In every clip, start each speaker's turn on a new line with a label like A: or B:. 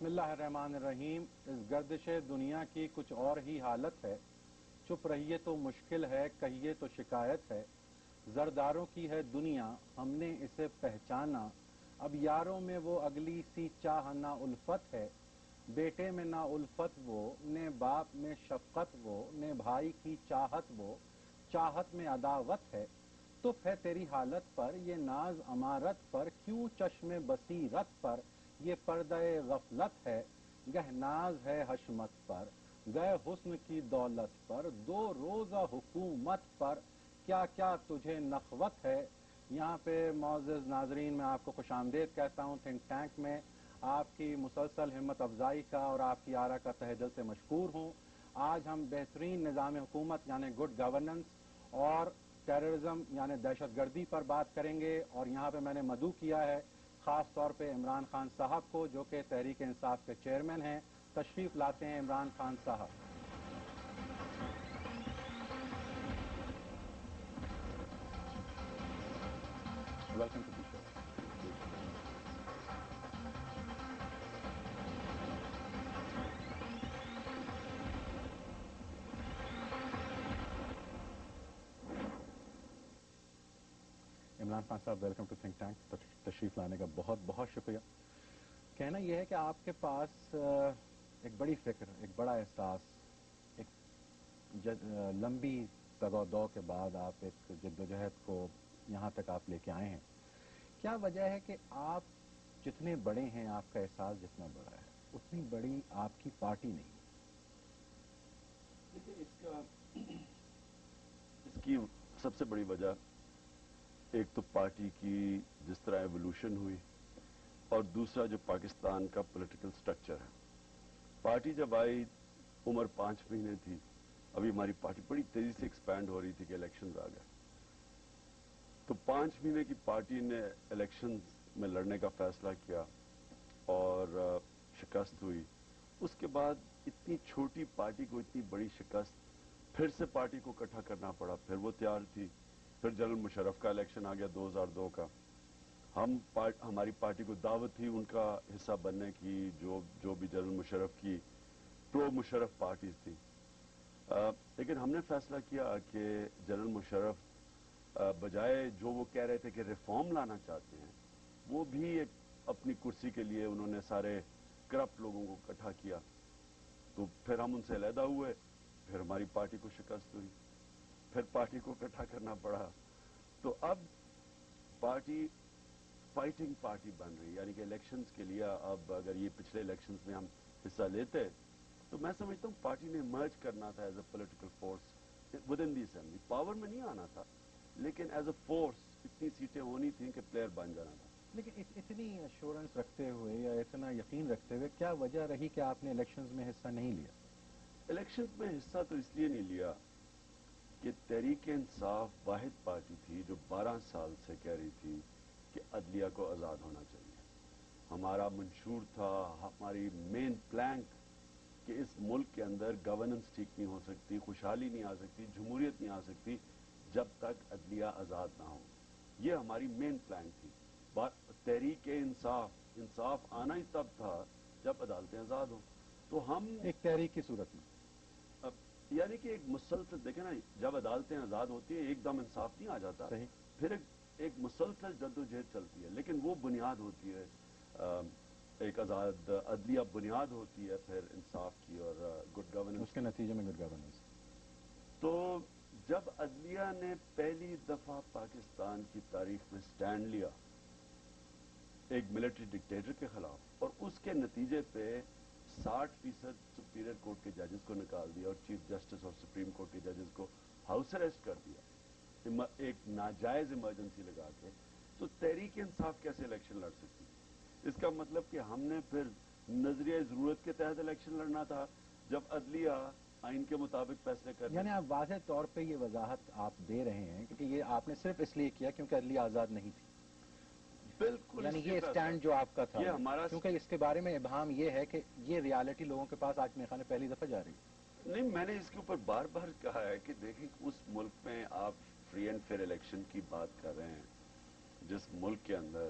A: بسم اللہ الرحمن الرحیم. اس گردش دنیا کی کچھ اور ہی حالت ہے. چپ رہیے تو مشکل ہے، کہیے تو شکایت ہے. زرداروں کی ہے دنیا، ہم نے اسے پہچانا. اب یاروں میں وہ اگلی سی چاہ نہ الفت ہے. بیٹے میں نہ الفت وہ، نے باپ میں شفقت وہ، نے بھائی کی چاہت وہ، چاہت میں عداوت ہے. تف ہے تیری حالت پر، یہ ناز امارت پر، کیوں چشم بصیرت پر یہ پردہ غفلت ہے. گہ ناز ہے حشمت پر، گئے حسن کی دولت پر، دو روزہ حکومت پر کیا کیا تجھے نخوت ہے. یہاں پہ معزز ناظرین میں آپ کو خوش آمدید کہتا ہوں. تھنک ٹینک میں آپ کی مسلسل ہمت افزائی کا اور آپ کی آرا کا تہہ دل سے مشکور ہوں. آج ہم بہترین نظام حکومت یعنی گڈ گورننس اور ٹیررزم یعنی دہشت گردی پر بات کریں گے. اور یہاں پہ میں نے مدعو کیا ہے خاص طور پہ عمران خان صاحب کو، جو کہ تحریک انصاف کے چیئرمین ہیں. تشریف لاتے ہیں عمران خان صاحب. ویلکم ٹو دی شو. عمران خان صاحب ویلکم ٹو تھنک ٹینک. تشریف لانے کا بہت بہت شکریہ. کہنا یہ ہے کہ آپ کے پاس ایک بڑی فکر، ایک بڑا احساس، ایک لمبی تگ و دو کے بعد آپ ایک جدوجہد کو یہاں تک آپ لے کے آئے ہیں. کیا وجہ ہے کہ آپ جتنے بڑے ہیں، آپ کا احساس جتنا بڑا ہے، اتنی بڑی آپ کی پارٹی نہیں؟
B: دیکھیں، اس کی سب سے بڑی وجہ ایک تو پارٹی کی جس طرح ایوولوشن ہوئی، اور دوسرا جو پاکستان کا پولیٹیکل سٹرکچر ہے. پارٹی جب آئی عمر 5 مہینے تھی. ابھی ہماری پارٹی بڑی تیزی سے ایکسپینڈ ہو رہی تھی کہ الیکشنز آ گئے. تو 5 مہینے کی پارٹی نے الیکشنز میں لڑنے کا فیصلہ کیا اور شکست ہوئی. اس کے بعد اتنی چھوٹی پارٹی کو اتنی بڑی شکست، پھر سے پارٹی کو اکٹھا کرنا پڑا. پھر وہ تیار تھی. پھر جنرل مشرف کا الیکشن آ گیا 2002 کا. ہماری پارٹی کو دعوت تھی ان کا حصہ بننے کی، جو بھی جنرل مشرف کی پرو مشرف پارٹیز تھی. لیکن ہم نے فیصلہ کیا کہ جنرل مشرف بجائے جو وہ کہہ رہے تھے کہ ریفارم لانا چاہتے ہیں، وہ بھی ایک اپنی کرسی کے لیے انہوں نے سارے کرپٹ لوگوں کو اکٹھا کیا. تو پھر ہم ان سے علیحدہ ہوئے. پھر ہماری پارٹی کو شکست ہوئی. پھر پارٹی کو اکٹھا کرنا پڑا. تو اب پارٹی فائٹنگ پارٹی بن رہی، یعنی کہ الیکشنز کے لیے. اب اگر یہ پچھلے الیکشنز میں ہم حصہ لیتے تو میں سمجھتا ہوں پارٹی نے مرج کرنا تھا as a political force with in the assembly. Power میں نہیں آنا تھا، لیکن ایز اے فورس اتنی سیٹیں ہونی تھیں کہ پلیئر بن جانا تھا.
A: لیکن اتنی ایشورنس رکھتے ہوئے یا اتنا یقین رکھتے ہوئے کیا وجہ رہی کہ آپ نے الیکشنز میں حصہ نہیں لیا؟
B: الیکشنز میں حصہ تو اس لیے نہیں لیا کہ تحریک انصاف واحد پارٹی تھی جو 12 سال سے کہہ رہی تھی کہ عدلیہ کو آزاد ہونا چاہیے. ہمارا منشور تھا، ہماری مین پلانک کہ اس ملک کے اندر گورننس ٹھیک نہیں ہو سکتی، خوشحالی نہیں آ سکتی، جمہوریت نہیں آ سکتی جب تک عدلیہ آزاد نہ ہو. یہ ہماری مین پلانک تھی. تحریک انصاف آنا ہی تب تھا جب عدالتیں آزاد ہوں. تو ہم
A: ایک تحریک کی صورت میں
B: یعنی کہ ایک مسلسل، دیکھیں نا، جب عدالتیں آزاد ہوتی ہیں ایک دم انصاف نہیں آ جاتا.
A: صحیح.
B: پھر ایک مسلسل جدوجہد چلتی ہے. لیکن وہ بنیاد ہوتی ہے، ایک آزاد عدلیہ بنیاد ہوتی ہے پھر انصاف کی اور گڈ گورننس.
A: اس کے نتیجے میں گڈ گورننس.
B: تو جب عدلیہ نے پہلی دفعہ پاکستان کی تاریخ میں سٹینڈ لیا ایک ملٹری ڈکٹیٹر کے خلاف، اور اس کے نتیجے پہ 60% سپیریئر کورٹ کے ججز کو نکال دیا اور چیف جسٹس اور سپریم کورٹ کے ججز کو ہاؤس اریسٹ کر دیا ایک ناجائز ایمرجنسی لگا کے، تو تحریک انصاف کیسے الیکشن لڑ سکتی تھی؟ اس کا مطلب کہ ہم نے پھر نظریہ ضرورت کے تحت الیکشن لڑنا تھا جب عدلیہ آئین کے مطابق فیصلے کر
A: یعنی آپ واضح طور پہ یہ وضاحت آپ دے رہے ہیں کہ یہ آپ نے صرف اس لیے کیا کیونکہ عدلیہ آزاد نہیں تھی.
B: بالکل.
A: یعنی یہ اسٹینڈ جو آپ کا تھا،
B: یہ ہمارا،
A: کیونکہ اس کے بارے میں ابہام یہ ہے کہ یہ ریالٹی لوگوں کے پاس آج میرے خیال میں پہلی دفعہ جا رہی ہے.
B: نہیں، میں نے اس کے اوپر بار بار کہا ہے کہ دیکھیں اس ملک میں آپ فری اینڈ فیئر الیکشن کی بات کر رہے ہیں جس ملک کے اندر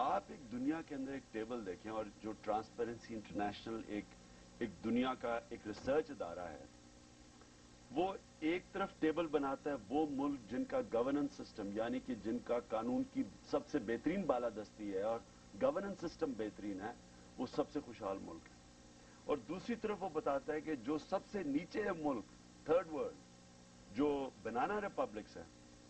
B: آپ ایک دنیا کے اندر ایک ٹیبل دیکھیں اور جو ٹرانسپیرنسی انٹرنیشنل ایک دنیا کا ایک ریسرچ ادارہ ہے، وہ ایک طرف ٹیبل بناتا ہے وہ ملک جن کا گورننس سسٹم یعنی کہ جن کا قانون کی سب سے بہترین بالادستی ہے اور گورننس سسٹم بہترین ہے، وہ سب سے خوشحال ملک ہے، اور دوسری طرف وہ بتاتا ہے کہ جو سب سے نیچے ہے ملک تھرڈ ورلڈ جو بنانا ریپبلکس ہیں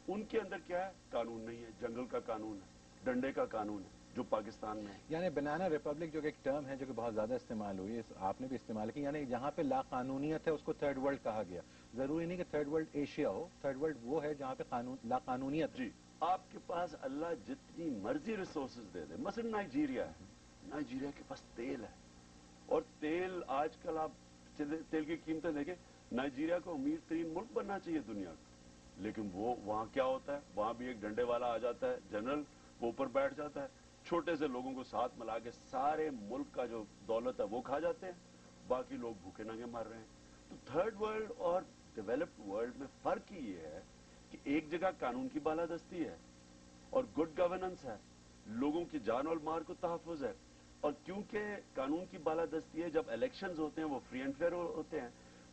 B: ان کے اندر کیا ہے، قانون نہیں ہے، جنگل کا قانون ہے، ڈنڈے کا قانون ہے جو پاکستان میں ہے۔
A: یعنی بنانا ریپبلک جو کہ ایک ٹرم ہے جو کہ بہت زیادہ استعمال ہوئی، آپ نے بھی استعمال کی، یعنی جہاں پہ لا قانونیت ہے اس کو تھرڈ ورلڈ کہا گیا۔ ضروری نہیں کہ تھرڈ ورلڈ ایشیا ہو، تھرڈ ورلڈ وہ ہے جہاں پہ لا قانونیت ہے۔
B: جی، آپ کے پاس اللہ جتنی مرضی ریسورسز دے دے، مثلا نائجیریا ہے، نائجیریا کے پاس تیل ہے، اور تیل آج کل آپ تیل کی قیمتیں دیکھیں، نائجیریا کو امیر ترین ملک بننا چاہیے دنیا کا، لیکن وہ وہاں کیا ہوتا ہے، وہاں بھی ایک ڈنڈے والا آ جاتا ہے جنرل، وہ اوپر بیٹھ جاتا ہے، چھوٹے سے لوگوں کو ساتھ ملا کے سارے ملک کا جو دولت ہے وہ کھا جاتے ہیں، باقی لوگ بھوکے ننگے مر رہے ہیں۔ تو تھرڈ ورلڈ اور ڈیولپڈ ورلڈ میں فرق ہی یہ ہے کہ ایک جگہ قانون کی بالادستی ہے اور گڈ گورننس ہے، لوگوں کی جان اور مال کو تحفظ ہے، اور کیونکہ قانون کی بالادستی ہے، جب الیکشنز ہوتے ہیں وہ فری اینڈ فیئر ہوتے ہیں،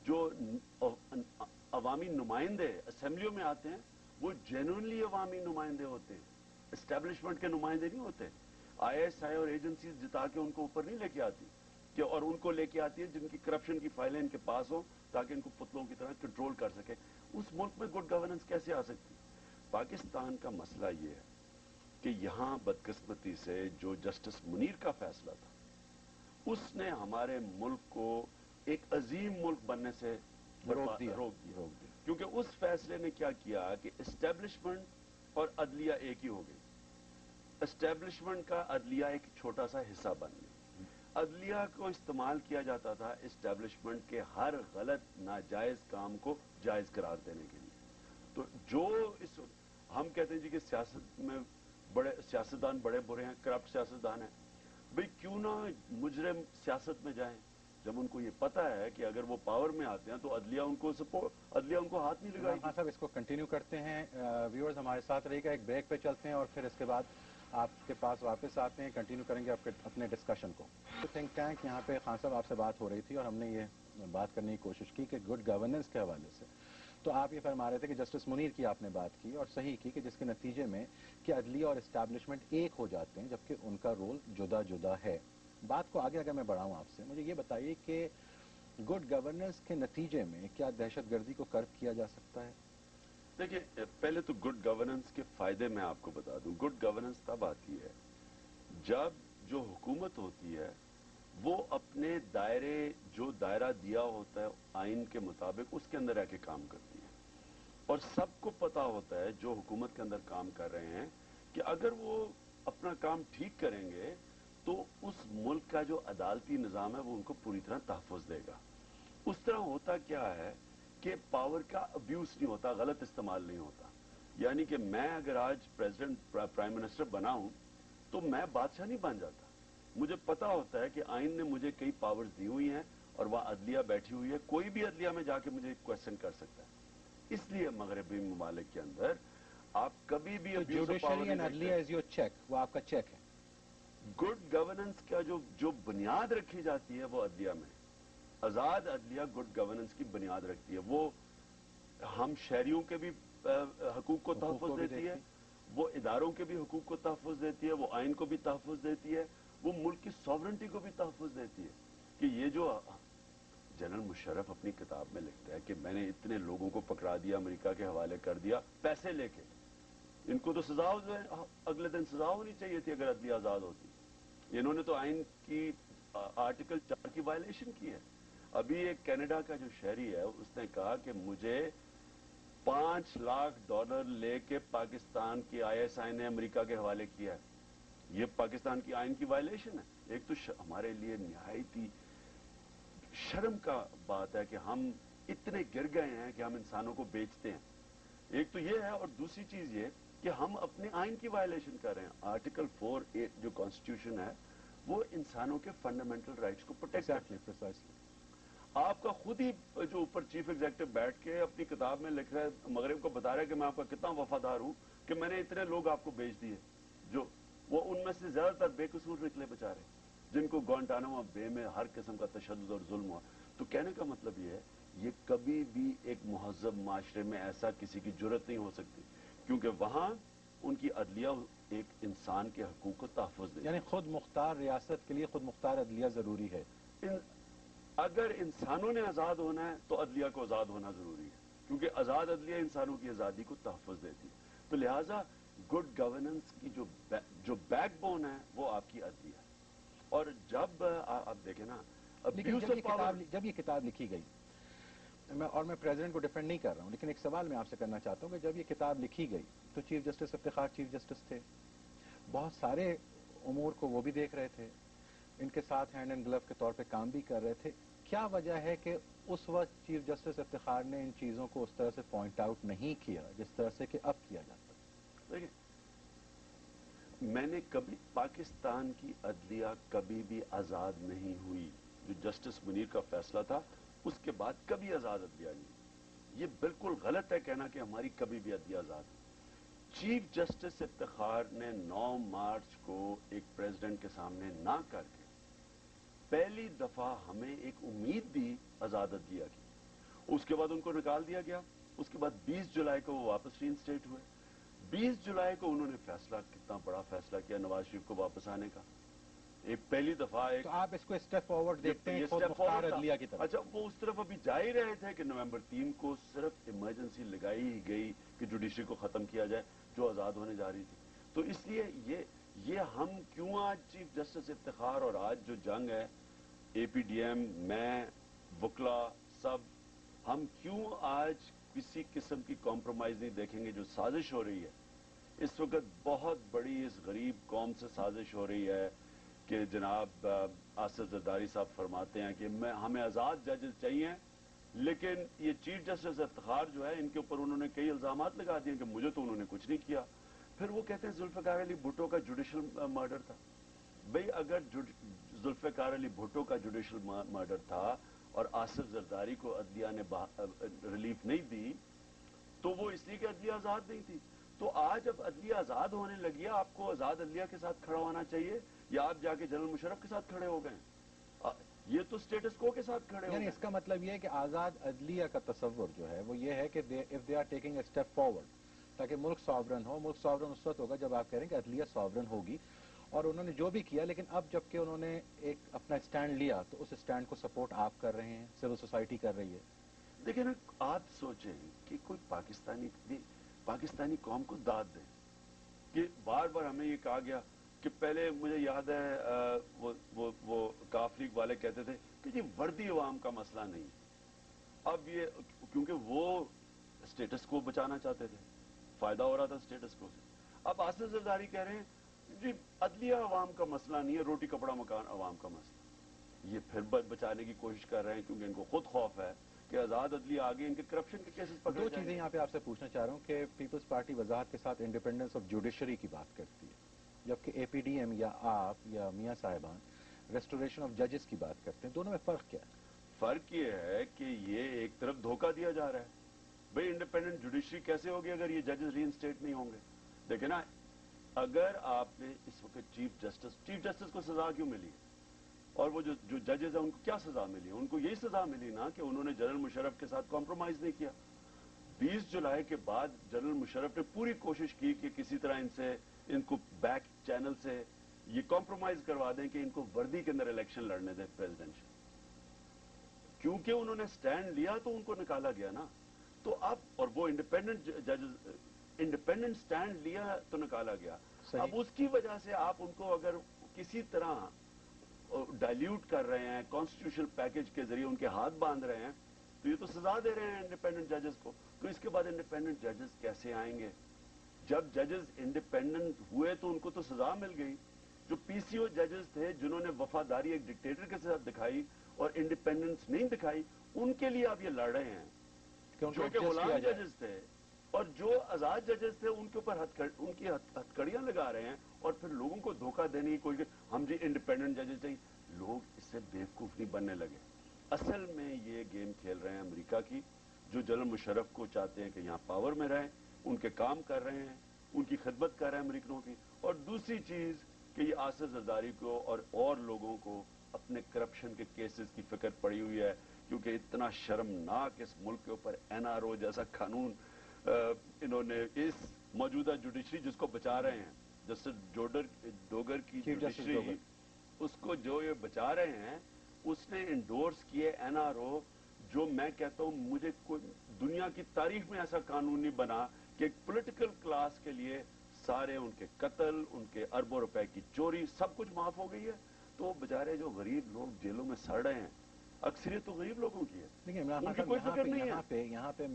B: جو عوامی نمائندے اسمبلیوں میں آتے ہیں وہ جینوئنلی عوامی نمائندے ہوتے ہیں، اسٹیبلشمنٹ کے نمائندے نہیں ہوتے۔ آئی ایس آئی اور ایجنسیز جتا کے ان کو اوپر نہیں لے کے آتی، کہ اور ان کو لے کے آتی ہے جن کی کرپشن کی فائلیں ان کے پاس ہوں تاکہ ان کو پتلوں کی طرح کنٹرول کر سکے۔ اس ملک میں گڈ گورننس کیسے آ سکتی؟ پاکستان کا مسئلہ یہ ہے کہ یہاں بدقسمتی سے جو جسٹس منیر کا فیصلہ تھا اس نے ہمارے ملک کو ایک عظیم ملک بننے سے روک دیا، کیونکہ اس فیصلے نے کیا کیا کہ اسٹیبلشمنٹ اور عدلیہ ایک ہی ہو گئی، اسٹیبلشمنٹ کا عدلیہ ایک چھوٹا سا حصہ بن گیا، عدلیہ کو استعمال کیا جاتا تھا اسٹیبلشمنٹ کے ہر غلط ناجائز کام کو جائز قرار دینے کے لیے۔ تو جو ہم کہتے ہیں جی کہ سیاست میں بڑے سیاستدان بڑے برے ہیں، کرپٹ سیاستدان ہیں، بھئی کیوں نہ مجرم سیاست میں جائیں جب ان کو یہ پتا ہے کہ اگر وہ پاور میں آتے ہیں تو عدلیہ ان کو ہاتھ نہیں لگائے گی۔
A: خان صاحب اس کو کنٹینیو کرتے ہیں، ویورز ہمارے ساتھ رہے گا، ایک بریک پہ چلتے ہیں اور پھر اس کے بعد آپ کے پاس واپس آتے ہیں، کنٹینیو کریں گے اپنے ڈسکشن کو۔ تھنک ٹینک یہاں پہ خان صاحب آپ سے بات ہو رہی تھی اور ہم نے یہ بات کرنے کی کوشش کی کہ گڈ گورننس کے حوالے سے تو آپ یہ فرما رہے تھے کہ جسٹس منیر کی آپ نے بات کی اور صحیح کی کہ جس کے نتیجے میں کہ عدلیہ اور اسٹیبلشمنٹ ایک ہو جاتے ہیں جبکہ ان کا رول جدا جدا ہے۔ بات کو آگے اگر میں بڑھاؤں آپ سے، مجھے یہ بتائیے کہ گڈ گورننس کے نتیجے میں کیا دہشت گردی کو کرب کیا جا سکتا ہے؟
B: دیکھیں، پہلے تو گڈ گورننس کے فائدے میں آپ کو بتا دوں۔ گڈ گورننس تب آتی ہے جب جو حکومت ہوتی ہے وہ اپنے جو دائرہ دیا ہوتا ہے آئین کے مطابق اس کے اندر رہ کے کام کرتی ہے، اور سب کو پتا ہوتا ہے جو حکومت کے اندر کام کر رہے ہیں کہ اگر وہ اپنا کام ٹھیک کریں گے تو اس ملک کا جو عدالتی نظام ہے وہ ان کو پوری طرح تحفظ دے گا۔ اس طرح ہوتا کیا ہے کہ پاور کا ابیوز نہیں ہوتا، غلط استعمال نہیں ہوتا، یعنی کہ میں اگر آج پرائم منسٹر بنا ہوں تو میں بادشاہ نہیں بن جاتا، مجھے پتا ہوتا ہے کہ آئین نے مجھے کئی پاورز دی ہوئی ہیں اور وہاں عدلیہ بیٹھی ہوئی ہے، کوئی بھی عدلیہ میں جا کے مجھے کویسچن کر سکتا ہے۔ اس لیے مغربی ممالک کے اندر آپ کبھی بھی ابیوز آف پاور نہیں
A: عدلیہ از یور چیک، وہ آپ کا چیک ہے۔
B: گڈ گورننس کا جو بنیاد رکھی جاتی ہے وہ عدلیہ میں، آزاد عدلیہ گڈ گورننس کی بنیاد رکھتی ہے، وہ ہم شہریوں کے بھی حقوق کو تحفظ دیتی ہے، وہ اداروں کے بھی حقوق کو تحفظ دیتی ہے، وہ آئین کو بھی تحفظ دیتی ہے، وہ ملک کی سوورنٹی کو بھی تحفظ دیتی ہے۔ کہ یہ جو جنرل مشرف اپنی کتاب میں لکھتا ہے کہ میں نے اتنے لوگوں کو پکڑا دیا، امریکہ کے حوالے کر دیا پیسے لے کے، ان کو تو سزا اگلے دن سزا ہونی چاہیے تھی اگر عدلیہ آزاد ہوتی، انہوں نے تو آئین کی آرٹیکل 4 کی وائلیشن کی ہے۔ ابھی ایک کینیڈا کا جو شہری ہے اس نے کہا کہ مجھے $5 لاکھ لے کے پاکستان کی آئی ایس آئی نے امریکہ کے حوالے کیا ہے، یہ پاکستان کی آئین کی وائلیشن ہے۔ ایک تو ہمارے لیے نہایت ہی شرم کا بات ہے کہ ہم اتنے گر گئے ہیں کہ ہم انسانوں کو بیچتے ہیں، ایک تو یہ ہے، اور دوسری چیز یہ کہ ہم اپنے آئین کی وائلیشن کر رہے ہیں۔ آرٹیکل 4A جو کانسٹیٹیوشن ہے وہ انسانوں کے فنڈامنٹل رائٹس کو پروٹیکٹ کرتا ہے۔ آپ کا خود ہی جو اوپر چیف ایگزیکٹو بیٹھ کے اپنی کتاب میں لکھ رہا ہے، مغرب کو بتا رہا ہے کہ میں آپ کا کتنا وفادار ہوں کہ میں نے اتنے لوگ آپ کو بیچ دیے جو وہ ان میں سے زیادہ تر بے قصور نکلے بیچارے، جن کو گوانٹانامو بے میں ہر قسم کا تشدد اور ظلم ہوا. تو کہنے کا مطلب یہ ہے، یہ کبھی بھی ایک مہذب معاشرے میں ایسا کسی کی جرت نہیں ہو سکتی، کیونکہ وہاں ان کی عدلیہ ایک انسان کے حقوق کو تحفظ دے.
A: یعنی خود مختار ریاست کے لیے خود مختار عدلیہ ضروری ہے.
B: اگر انسانوں نے آزاد ہونا ہے تو عدلیہ کو آزاد ہونا ضروری ہے، کیونکہ آزاد عدلیہ انسانوں کی آزادی کو تحفظ دیتی ہے. تو لہٰذا گڈ گورننس کی جو بیک بون ہے وہ آپ کی عدلیہ ہے. اور جب آپ دیکھیں نا،
A: لیکن جب یہ کتاب لکھی گئی، میں پریزیڈنٹ کو ڈیفینڈ نہیں کر رہا ہوں، لیکن ایک سوال میں آپ سے کرنا چاہتا ہوں کہ جب یہ کتاب لکھی گئی تو chief justice Iftikhar chief justice تھے، بہت سارے امور کو وہ بھی دیکھ رہے تھے، ان کے ساتھ ہینڈ اینڈ گلو کے طور پہ کام بھی کر رہے تھے. کیا وجہ ہے کہ اس وقت چیف جسٹس افتخار نے ان چیزوں کو اس طرح سے پوائنٹ آؤٹ نہیں کیا جس طرح سے کہ اب کیا جاتا ہے؟
B: دیکھیں، میں نے کبھی پاکستان کی عدلیہ کبھی بھی آزاد نہیں ہوئی. جو جسٹس منیر کا فیصلہ تھا اس کے بعد کبھی آزاد عدلیہ نہیں. یہ بالکل غلط ہے کہنا کہ ہماری کبھی بھی عدلیہ آزاد ہے. چیف جسٹس افتخار نے 9 مارچ کو ایک پریزیڈنٹ کے سامنے نہ کر کے پہلی دفعہ ہمیں ایک امید دی آزاد عدلیہ کی. اس کے بعد ان کو نکال دیا گیا. اس کے بعد 20 جولائی کو وہ واپس ری انسٹیٹ ہوئے. 20 جولائی کو انہوں نے فیصلہ، کتنا بڑا فیصلہ کیا نواز شریف کو واپس آنے کا. ایک پہلی دفعہ ایک،
A: تو آپ اس کو اسٹیپ فارورڈ دیکھتے ہیں
B: یہ
A: خود
B: step
A: مختار
B: forward تھا.
A: عدلیہ کی طرف؟
B: اچھا، وہ اس طرف ابھی جا ہی رہے تھے کہ نومبر 3 کو صرف ایمرجنسی لگائی ہی گئی کہ جوڈیشری کو ختم کیا جائے جو آزاد ہونے جا رہی تھی. تو اس لیے یہ ہم کیوں آج چیف جسٹس افتخار اور آج جو جنگ ہے اے پی ڈی ایم، میں، وکلا، سب، ہم کیوں آج کسی قسم کی کمپرومائز نہیں دیکھیں گے؟ جو سازش ہو رہی ہے اس وقت، بہت بڑی اس غریب قوم سے سازش ہو رہی ہے کہ جناب آصف زرداری صاحب فرماتے ہیں کہ ہمیں آزاد ججز چاہیے، لیکن یہ چیف جسٹس افتخار جو ہے ان کے اوپر انہوں نے کئی الزامات لگا دیے کہ مجھے تو انہوں نے کچھ نہیں کیا. پھر وہ کہتے ہیں ذوالفقار علی بھٹو کا جوڈیشل مرڈر تھا. بھئی اگر ذوالفقار علی بھٹو کا جوڈیشل مرڈر تھا اور آصف زرداری کو عدلیہ نے ریلیف نہیں دی تو وہ اس لیے کہ عدلیہ آزاد نہیں تھی. تو آج جب عدلیہ آزاد ہونے لگی ہے، آپ کو آزاد عدلیہ کے ساتھ کھڑا ہونا چاہیے یا آپ جا کے جنرل مشرف کے ساتھ کھڑے ہو گئے؟ یہ تو اسٹیٹس کو کے ساتھ کھڑے ہو
A: یعنی
B: گئے.
A: اس کا مطلب یہ ہے کہ آزاد عدلیہ کا تصور جو ہے وہ یہ ہے کہ if they are taking a step forward, تاکہ ملک ساورن ہو. ملک ساورن اس وقت ہوگا جب آپ کہہ رہے ہیں کہ عدلیہ ساورن ہوگی، اور انہوں نے جو بھی کیا، لیکن اب جب کہ انہوں نے ایک اپنا اسٹینڈ لیا تو اس اسٹینڈ کو سپورٹ آپ کر رہے ہیں، سول سوسائٹی کر رہی ہے.
B: دیکھیں نا، آپ سوچیں کہ کوئی پاکستانی قوم کو داد دے کہ بار بار ہمیں یہ کہا گیا کہ پہلے مجھے یاد ہے وہ کاف لیگ والے کہتے تھے کہ جی وردی عوام کا مسئلہ نہیں. اب یہ کیونکہ وہ اسٹیٹس کو بچانا چاہتے تھے، فائدہ ہو رہا تھا اسٹیٹس کو سے. اب آصف زرداری کہہ رہے ہیں جی عدلیہ عوام کا مسئلہ نہیں ہے، روٹی کپڑا مکان عوام کا مسئلہ. یہ پھر بچانے کی کوشش کر رہے ہیں کیونکہ ان کو خود خوف ہے کہ آزاد عدلیہ آگے ان کے کرپشن کے کیسز پکڑے
A: دو
B: جائیں
A: چیزیں
B: گے.
A: یہاں پہ آپ سے پوچھنا چاہ رہا ہوں کہ پیپلز پارٹی وضاحت کے ساتھ انڈیپینڈنس آف جوڈیشری کی بات کرتی ہے، جبکہ اے پی ڈی ایم یا آپ یا میاں صاحبان ریسٹوریشن آف ججز کی بات کرتے ہیں. دونوں میں فرق کیا ہے؟
B: فرق یہ ہے کہ یہ ایک طرف دھوکہ دیا جا رہا ہے. بھئی انڈیپینڈنٹ جوڈیشری کیسے ہوگی اگر یہ ججز ری انسٹیٹ نہیں ہوں گے؟ دیکھیں نا، اگر آپ نے اس وقت چیف جسٹس کو سزا کیوں ملی ہے اور وہ جو ججز ہیں ان کو کیا سزا ملی ہے؟ ان کو یہی سزا ملی نا کہ انہوں نے جنرل مشرف کے ساتھ کمپرومائز نہیں کیا. 20 جولائی کے بعد جنرل مشرف نے پوری کوشش کی کہ کسی طرح ان کو بیک چینل سے یہ کمپرومائز کروا دیں کہ ان کو وردی کے اندر الیکشن لڑنے دیں پریزیڈنشل. کیونکہ انہوں نے سٹینڈ لیا تو ان کو نکالا گیا نا. تو اب اور وہ انڈیپینڈنٹ سٹینڈ لیا تو نکالا گیا. اب اس کی وجہ سے آپ ان کو اگر کسی طرح ڈائلیوٹ کر رہے ہیں، کانسٹیٹیوشنل پیکج کے ذریعے ان کے ہاتھ باندھ رہے ہیں، تو یہ تو سزا دے رہے ہیں انڈیپینڈنٹ ججز کو. تو اس کے بعد انڈیپینڈنٹ ججز کیسے آئیں گے؟ جب ججز انڈیپینڈنٹ ہوئے تو ان کو تو سزا مل گئی. جو پی سی او ججز تھے جنہوں نے وفاداری ایک ڈکٹیٹر کے ساتھ دکھائی اور انڈیپینڈنس نہیں دکھائی، ان کے لیے آپ یہ لڑ رہے ہیں. جو کہ غلام ججز تھے اور جو آزاد ججز تھے ان کے اوپر ان کی ہتھکڑیاں لگا رہے ہیں اور پھر لوگوں کو دھوکہ دینے کی کوئی ہم جی انڈیپینڈنٹ ججز چاہیے. لوگ اس سے بیوقوف نہیں بننے لگے. اصل میں یہ گیم کھیل رہے ہیں امریکہ کی، جو جنرل مشرف کو چاہتے ہیں کہ یہاں پاور میں رہیں، ان کے کام کر رہے ہیں، ان کی خدمت کر رہے ہیں امریکنوں کی، اور دوسری چیز کہ یہ آصف زرداری کو اور لوگوں کو اپنے کرپشن کے کیسز کی فکر پڑی ہوئی ہے، کیونکہ اتنا شرمناک اس ملک کے اوپر NRO جیسا قانون انہوں نے اس موجودہ جوڈیشری جس کو بچا رہے ہیں، جسٹس ڈوگر کی جوڈیشری، اس کو جو یہ بچا رہے ہیں، اس نے انڈورس کیے NRO، جو میں کہتا ہوں مجھے دنیا کی تاریخ میں ایسا قانون نہیں بنا کہ ایک پولیٹیکل کلاس کے لیے سارے ان کے قتل، ان کے اربوں روپے کی چوری، سب کچھ معاف ہو گئی ہے، تو بیچارے جو غریب لوگ جیلوں میں سڑ رہے ہیں، اکثریت تو غریب لوگوں کی ہے،
A: دیکھیں عمران
B: ان
A: خان
B: کی
A: صاحب
B: کوئی فکر نہیں ہے۔
A: یہاں پہ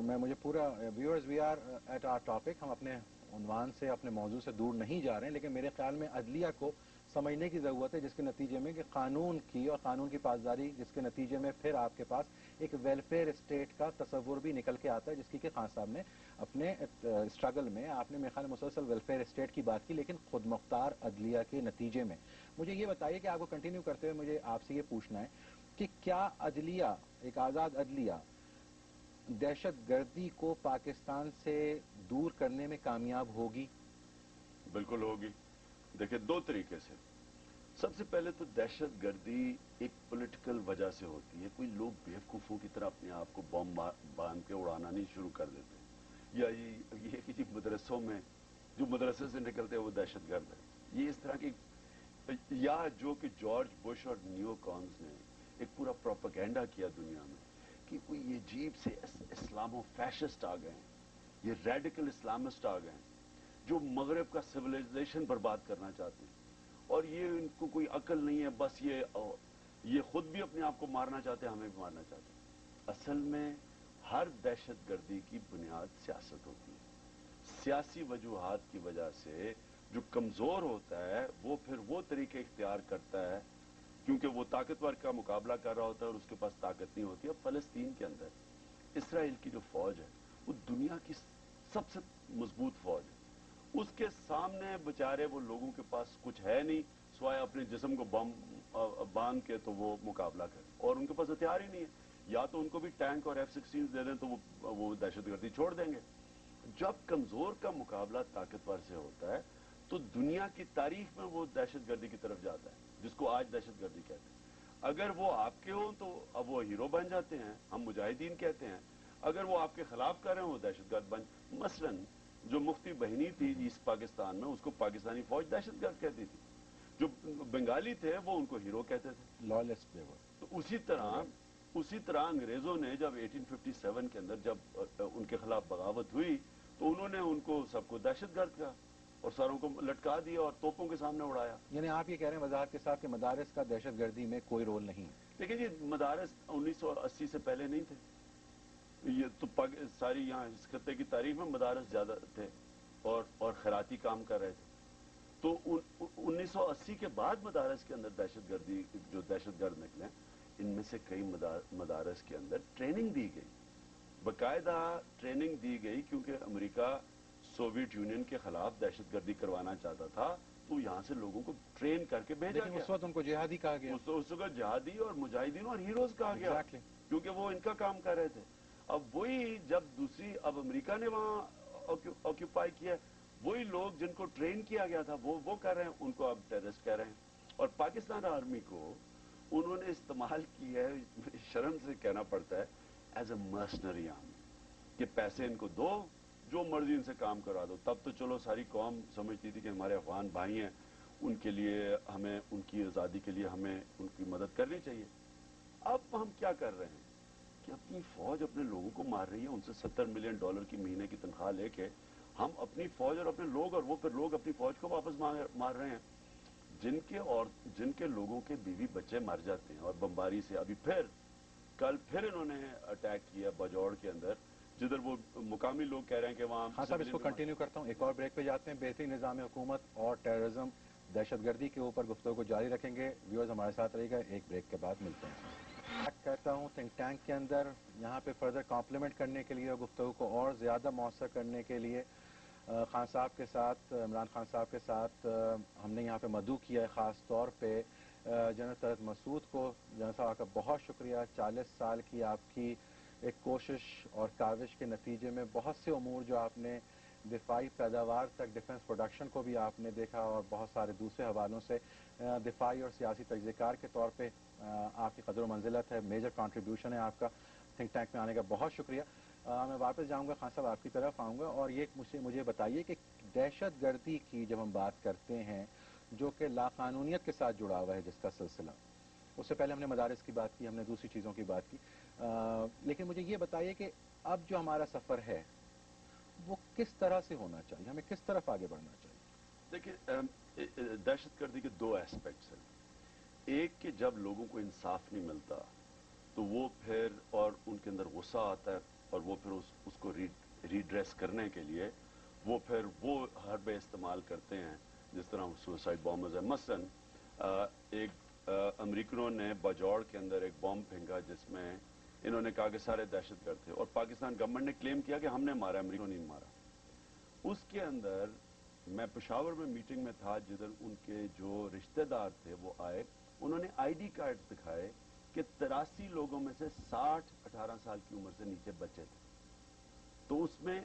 A: میں مجھے پورا viewers we are at our topic, ہم اپنے عنوان سے اپنے موضوع سے دور نہیں جا رہے ہیں، لیکن میرے خیال میں عدلیہ کو سمجھنے کی ضرورت ہے، جس کے نتیجے میں کہ قانون کی پاسداری، جس کے نتیجے میں پھر آپ کے پاس ایک ویلفیئر اسٹیٹ کا تصور بھی نکل کے آتا ہے، جس کی کہ خان صاحب نے اپنے اسٹرگل میں، آپ نے میرے خیال میں مسلسل ویلفیئر اسٹیٹ کی بات کی، لیکن خود مختار عدلیہ کے نتیجے میں مجھے یہ بتائیے کہ آپ کو کنٹینیو کرتے ہوئے مجھے آپ سے یہ پوچھنا ہے کہ کیا عدلیہ، ایک آزاد عدلیہ، دہشت گردی کو پاکستان سے دور کرنے میں کامیاب ہوگی؟
B: بالکل ہوگی۔ دیکھیں، دو طریقے سے۔ سب سے پہلے تو دہشت گردی ایک پولیٹیکل وجہ سے ہوتی ہے، کوئی لوگ بیوقوفوں کی طرح اپنے آپ کو بم باندھ کے اڑانا نہیں شروع کر دیتے، یا یہ کہ جی مدرسوں میں جو مدرسے سے نکلتے ہیں وہ دہشت گرد ہے، یہ اس طرح کی، یا جو کہ جارج بش اور نیو کانز نے ایک پورا پروپیگنڈا کیا دنیا میں کہ کوئی یہ عجیب سے اسلامو فیشسٹ آ گئے ہیں، یہ ریڈیکل اسلامسٹ آ گئے ہیں جو مغرب کا سویلائزیشن برباد کرنا چاہتے ہیں، اور یہ ان کو کوئی عقل نہیں ہے، بس یہ خود بھی اپنے آپ کو مارنا چاہتے ہیں، ہمیں بھی مارنا چاہتے ہیں۔ اصل میں ہر دہشت گردی کی بنیاد سیاست ہوتی ہے، سیاسی وجوہات کی وجہ سے جو کمزور ہوتا ہے وہ پھر وہ طریقے اختیار کرتا ہے، کیونکہ وہ طاقتور کا مقابلہ کر رہا ہوتا ہے اور اس کے پاس طاقت نہیں ہوتی۔ اب فلسطین کے اندر اسرائیل کی جو فوج ہے وہ دنیا کی سب سے مضبوط فوج ہے، اس کے سامنے بچارے وہ لوگوں کے پاس کچھ ہے نہیں سوائے اپنے جسم کو بم باندھ کے تو وہ مقابلہ کریں، اور ان کے پاس ہتھیار ہی نہیں ہے، یا تو ان کو بھی ٹینک اور F-16 دے دیں تو وہ دہشت گردی چھوڑ دیں گے۔ جب کمزور کا مقابلہ طاقتور سے ہوتا ہے تو دنیا کی تاریخ میں وہ دہشت گردی کی طرف جاتا ہے، جس کو آج دہشت گردی کہتے ہیں۔ اگر وہ آپ کے ہوں تو اب وہ ہیرو بن جاتے ہیں، ہم مجاہدین کہتے ہیں، اگر وہ آپ کے خلاف کر رہے ہیں وہ دہشت گرد مثلاً جو مفتی بہنی تھی ایسٹ پاکستان میں، اس کو پاکستانی فوج دہشت گرد کہتی تھی، جو بنگالی تھے وہ ان کو ہیرو کہتے تھے۔
A: لائلسٹ دیور۔
B: تو اسی طرح انگریزوں نے جب 1857 کے اندر جب ان کے خلاف بغاوت ہوئی تو انہوں نے ان کو سب کو دہشت گرد کہا اور سروں کو لٹکا دیا اور توپوں کے سامنے اڑایا۔
A: یعنی آپ یہ کہہ رہے ہیں وضاحت کے ساتھ کہ مدارس کا دہشت گردی میں کوئی رول نہیں ہے؟
B: دیکھیں جی، مدارس 1980 سے پہلے نہیں تھے، یہ تو ساری یہاں اس خطے کی تاریخ میں مدارس زیادہ تھے اور خیراتی کام کر رہے تھے، تو 1980 کے بعد مدارس کے اندر دہشت گردی، جو دہشت گرد نکلے، ان میں سے کئی مدارس کے اندر ٹریننگ دی گئی، باقاعدہ ٹریننگ دی گئی، کیونکہ امریکہ سوویت یونین کے خلاف دہشت گردی کروانا چاہتا تھا، تو یہاں سے لوگوں کو ٹرین کر کے بھیجا
A: لیکن
B: گیا۔
A: اس وقت ان کو جہادی کہا گیا۔
B: اس وقت جہادی اور مجاہدین اور ہیروز کہا گیا،
A: Exactly.
B: کیونکہ وہ ان کا کام کر رہے تھے۔ اب وہی جب اب امریکہ نے وہاں آکیوپائی کیا، وہی لوگ جن کو ٹرین کیا گیا تھا وہ کر رہے ہیں، ان کو اب ٹیررسٹ کہہ رہے ہیں، اور پاکستان آرمی کو انہوں نے استعمال کیا ہے، شرم سے کہنا پڑتا ہے، ایز اے مرسنری آرمی، کہ پیسے ان کو دو، جو مرضی ان سے کام کروا دو۔ تب تو چلو ساری قوم سمجھتی تھی کہ ہمارے افغان بھائی ہیں، ان کے لیے ہمیں، ان کی آزادی کے لیے ہمیں ان کی مدد کرنی چاہیے۔ اب ہم کیا کر رہے ہیں کہ اپنی فوج اپنے لوگوں کو مار رہی ہے، ان سے $70 ملین کی مہینے کی تنخواہ لے کے ہم اپنی فوج اور اپنے لوگ، اور وہ پھر لوگ اپنی فوج کو واپس مار رہے ہیں، جن کے لوگوں کے بیوی بچے مر جاتے ہیں اور بمباری سے۔ ابھی کل پھر انہوں نے اٹیک کیا باجوڑ کے اندر، جدھر وہ مقامی لوگ کہہ رہے ہیں کہ وہاں
A: ہاں صاحب، اس کو کنٹینیو کرتا ہوں، ایک اور بریک پہ جاتے ہیں، بہترین نظام حکومت اور ٹیررزم، دہشت گردی کے اوپر گفتگو کو جاری رکھیں گے۔ ویورز ہمارے ساتھ رہے گا، ایک بریک کے بعد ملتے ہیں۔ کہتا ہوں تھنک ٹینک کے اندر یہاں پہ فردر کمپلیمنٹ کرنے کے لیے اور گفتگو کو اور زیادہ مؤثر کرنے کے لیے خان صاحب کے ساتھ، عمران خان صاحب کے ساتھ ہم نے یہاں پہ مدعو کیا ہے، خاص طور پہ جنرل طلعت مسعود کو۔ جنرل صاحب کا بہت شکریہ، 40 سال کی آپ کی ایک کوشش اور کاوش کے نتیجے میں بہت سے امور جو آپ نے دفاعی پیداوار تک ڈیفنس پروڈکشن کو بھی آپ نے دیکھا اور بہت سارے دوسرے حوالوں سے دفاعی اور سیاسی تجزیہ کار کے طور پہ آپ کی قدر و منزلت ہے. میجر کنٹریبیوشن ہے آپ کا تھنک ٹینک میں آنے کا. بہت شکریہ. میں واپس جاؤں گا خان صاحب آپ کی طرف آؤں گا اور یہ مجھے بتائیے کہ دہشت گردی کی جب ہم بات کرتے ہیں جو کہ لاقانونیت کے ساتھ جڑا ہوا ہے جس کا سلسلہ, اس سے پہلے ہم نے مدارس کی بات کی, ہم نے دوسری چیزوں کی بات کی, لیکن مجھے یہ بتائیے کہ اب جو ہمارا سفر ہے وہ کس طرح سے ہونا چاہیے, ہمیں کس طرف آگے بڑھنا چاہیے؟
B: دیکھیے دہشت گردی کے دو ایسپیکٹس ہیں. ایک کہ جب لوگوں کو انصاف نہیں ملتا تو وہ پھر اور ان کے اندر غصہ آتا ہے اور وہ پھر اس کو ریڈریس کرنے کے لیے وہ پھر وہ حربے استعمال کرتے ہیں جس طرح سوسائڈ بامبرز ہیں. مثلا ایک امریکنوں نے باجوڑ کے اندر ایک بامب پھینکا جس میں انہوں نے کہا کہ سارے دہشت گرد تھے اور پاکستان گورنمنٹ نے کلیم کیا کہ ہم نے مارا, امریکوں نے نہیں مارا. اس کے اندر میں پشاور میں میٹنگ میں تھا جدھر ان کے جو رشتہ دار تھے وہ آئے, انہوں نے آئی ڈی کارڈ دکھائے کہ 83 لوگوں میں سے 60-18 سال کی عمر سے نیچے بچے تھے. تو اس میں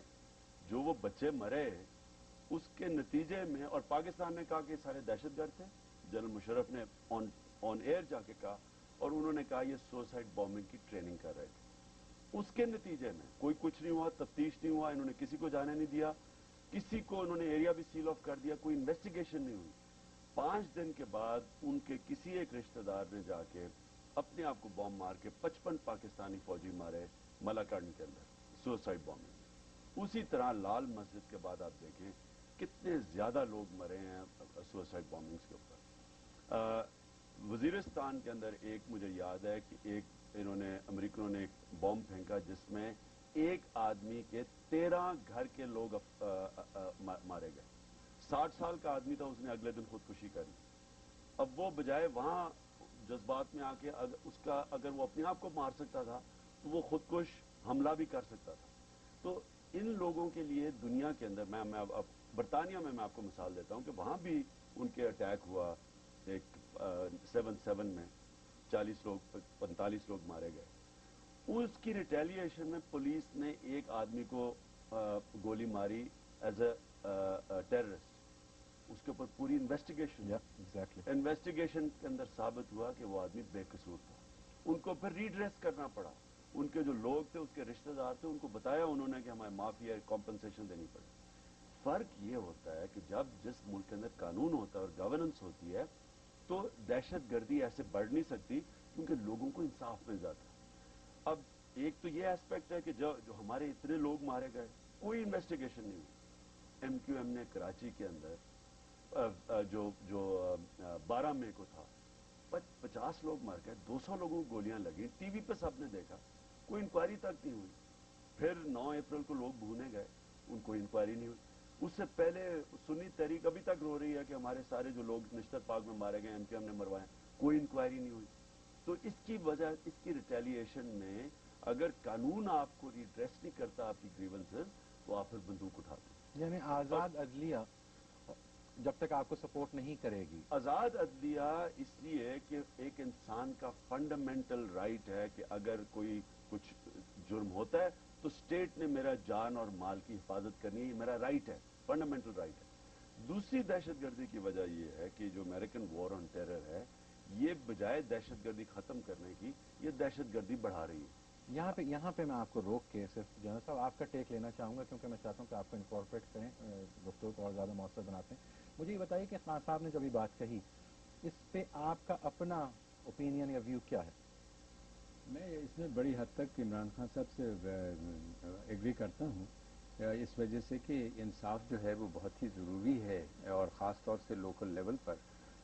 B: جو وہ بچے مرے اس کے نتیجے میں, اور پاکستان نے کہا کہ سارے دہشت گرد تھے, جنرل مشرف نے آن ایئر جا کے کہا, اور انہوں نے کہا یہ سوسائڈ بامبنگ کی ٹریننگ کر رہے تھے. اس کے نتیجے میں کوئی کچھ نہیں ہوا, تفتیش نہیں ہوا, انہوں نے کسی کو جانے نہیں دیا, کسی کو انہوں نے ایریا بھی سیل آف کر دیا, کوئی انویسٹیگیشن نہیں ہوئی. 5 دن کے بعد ان کے کسی ایک رشتہ دار نے جا کے اپنے آپ کو بام مار کے 55 پاکستانی فوجی مارے ملاکنڈ کے اندر, سوسائڈ بامبنگ. اسی طرح لال مسجد کے بعد آپ دیکھیں کتنے زیادہ لوگ مرے ہیں سوسائڈ بامبنگز کے اوپر. وزیرستان کے اندر ایک مجھے یاد ہے کہ ایک انہوں نے امریکنوں نے ایک بامب پھینکا جس میں ایک آدمی کے 13 گھر کے لوگ مارے گئے. 60 سال کا آدمی تھا, اس نے اگلے دن خودکشی کر لی. اب وہ بجائے وہاں جذبات میں آ کے اگر وہ اپنے آپ کو مار سکتا تھا تو وہ خودکش حملہ بھی کر سکتا تھا. تو ان لوگوں کے لیے دنیا کے اندر میں اب برطانیہ میں آپ کو مثال دیتا ہوں کہ وہاں بھی ان کے اٹیک ہوا ایک 7/7 میں 40 لوگ 45 لوگ مارے گئے. اس کی ریٹیلیشن میں پولیس نے ایک آدمی کو گولی ماری ایز اے ٹیررسٹ. اس کے اوپر پوری انویسٹیگیشن کے اندر ثابت ہوا کہ وہ آدمی بے قصور تھا. ان کو پھر ریڈریس کرنا پڑا. ان کے جو لوگ تھے, اس کے رشتہ دار تھے, ان کو بتایا انہوں نے کہ ہمیں معافی ہے, کمپنسیشن دینی پڑے. فرق یہ ہوتا ہے کہ جب جس ملک کے اندر قانون ہوتا ہے اور گورننس ہوتی ہے تو دہشت گردی ایسے بڑھ نہیں سکتی کیونکہ لوگوں کو انصاف مل جاتا ہے. اب ایک تو یہ ایسپیکٹ ہے کہ جو ہمارے اتنے لوگ مارے گئے کوئی انویسٹیگیشن نہیں ہوئی. ایم کیو ایم نے کراچی کے اندر جو 12 مئی کو تھا 50 لوگ مر گئے, 200 لوگوں کو گولیاں لگیں, ٹی وی پہ سب نے دیکھا, کوئی انکوائری تک نہیں ہوئی. پھر 9 اپریل کو لوگ بھونے گئے, ان کو انکوائری نہیں ہوئی. اس سے پہلے سنی تحریک ابھی تک رو رہی ہے کہ ہمارے سارے جو لوگ نشتر پاک میں مارے گئے ایم کیو ایم نے مروائے, کوئی انکوائری نہیں ہوئی. تو اس کی وجہ, اس کی ریٹیلیشن میں اگر قانون آپ کو ریڈریس نہیں کرتا آپ کی گریونسز تو آپ پھر بندوق اٹھاتے ہیں.
A: یعنی آزاد عدلیہ جب تک آپ کو سپورٹ نہیں کرے گی.
B: آزاد عدلیہ اس لیے کہ ایک انسان کا فنڈامنٹل رائٹ ہے کہ اگر کوئی کچھ جرم ہوتا ہے تو اسٹیٹ نے میرا جان اور مال کی حفاظت کرنی ہے, یہ میرا رائٹ ہے, فنڈامنٹل رائٹ ہے. دوسری دہشت گردی کی وجہ یہ ہے کہ جو امریکن وار آن ٹیرر ہے یہ بجائے دہشت گردی ختم کرنے کی یہ دہشت گردی بڑھا رہی ہے.
A: یہاں پہ میں آپ کو روک کے صرف جنرل صاحب آپ کا ٹیک لینا چاہوں گا کیونکہ میں چاہتا ہوں کہ آپ کو انکارپوریٹ کریں, گفتگو کو اور زیادہ مؤثر بناتے ہیں. مجھے یہ بتائیے کہ خان صاحب نے جو بھی بات کہی اس پہ آپ کا اپنا اوپینین یا ویو کیا ہے؟
C: میں اس میں بڑی حد تک عمران خان صاحب سے ایگری کرتا ہوں, اس وجہ سے کہ انصاف جو ہے وہ بہت ہی ضروری ہے اور خاص طور سے لوکل لیول پر.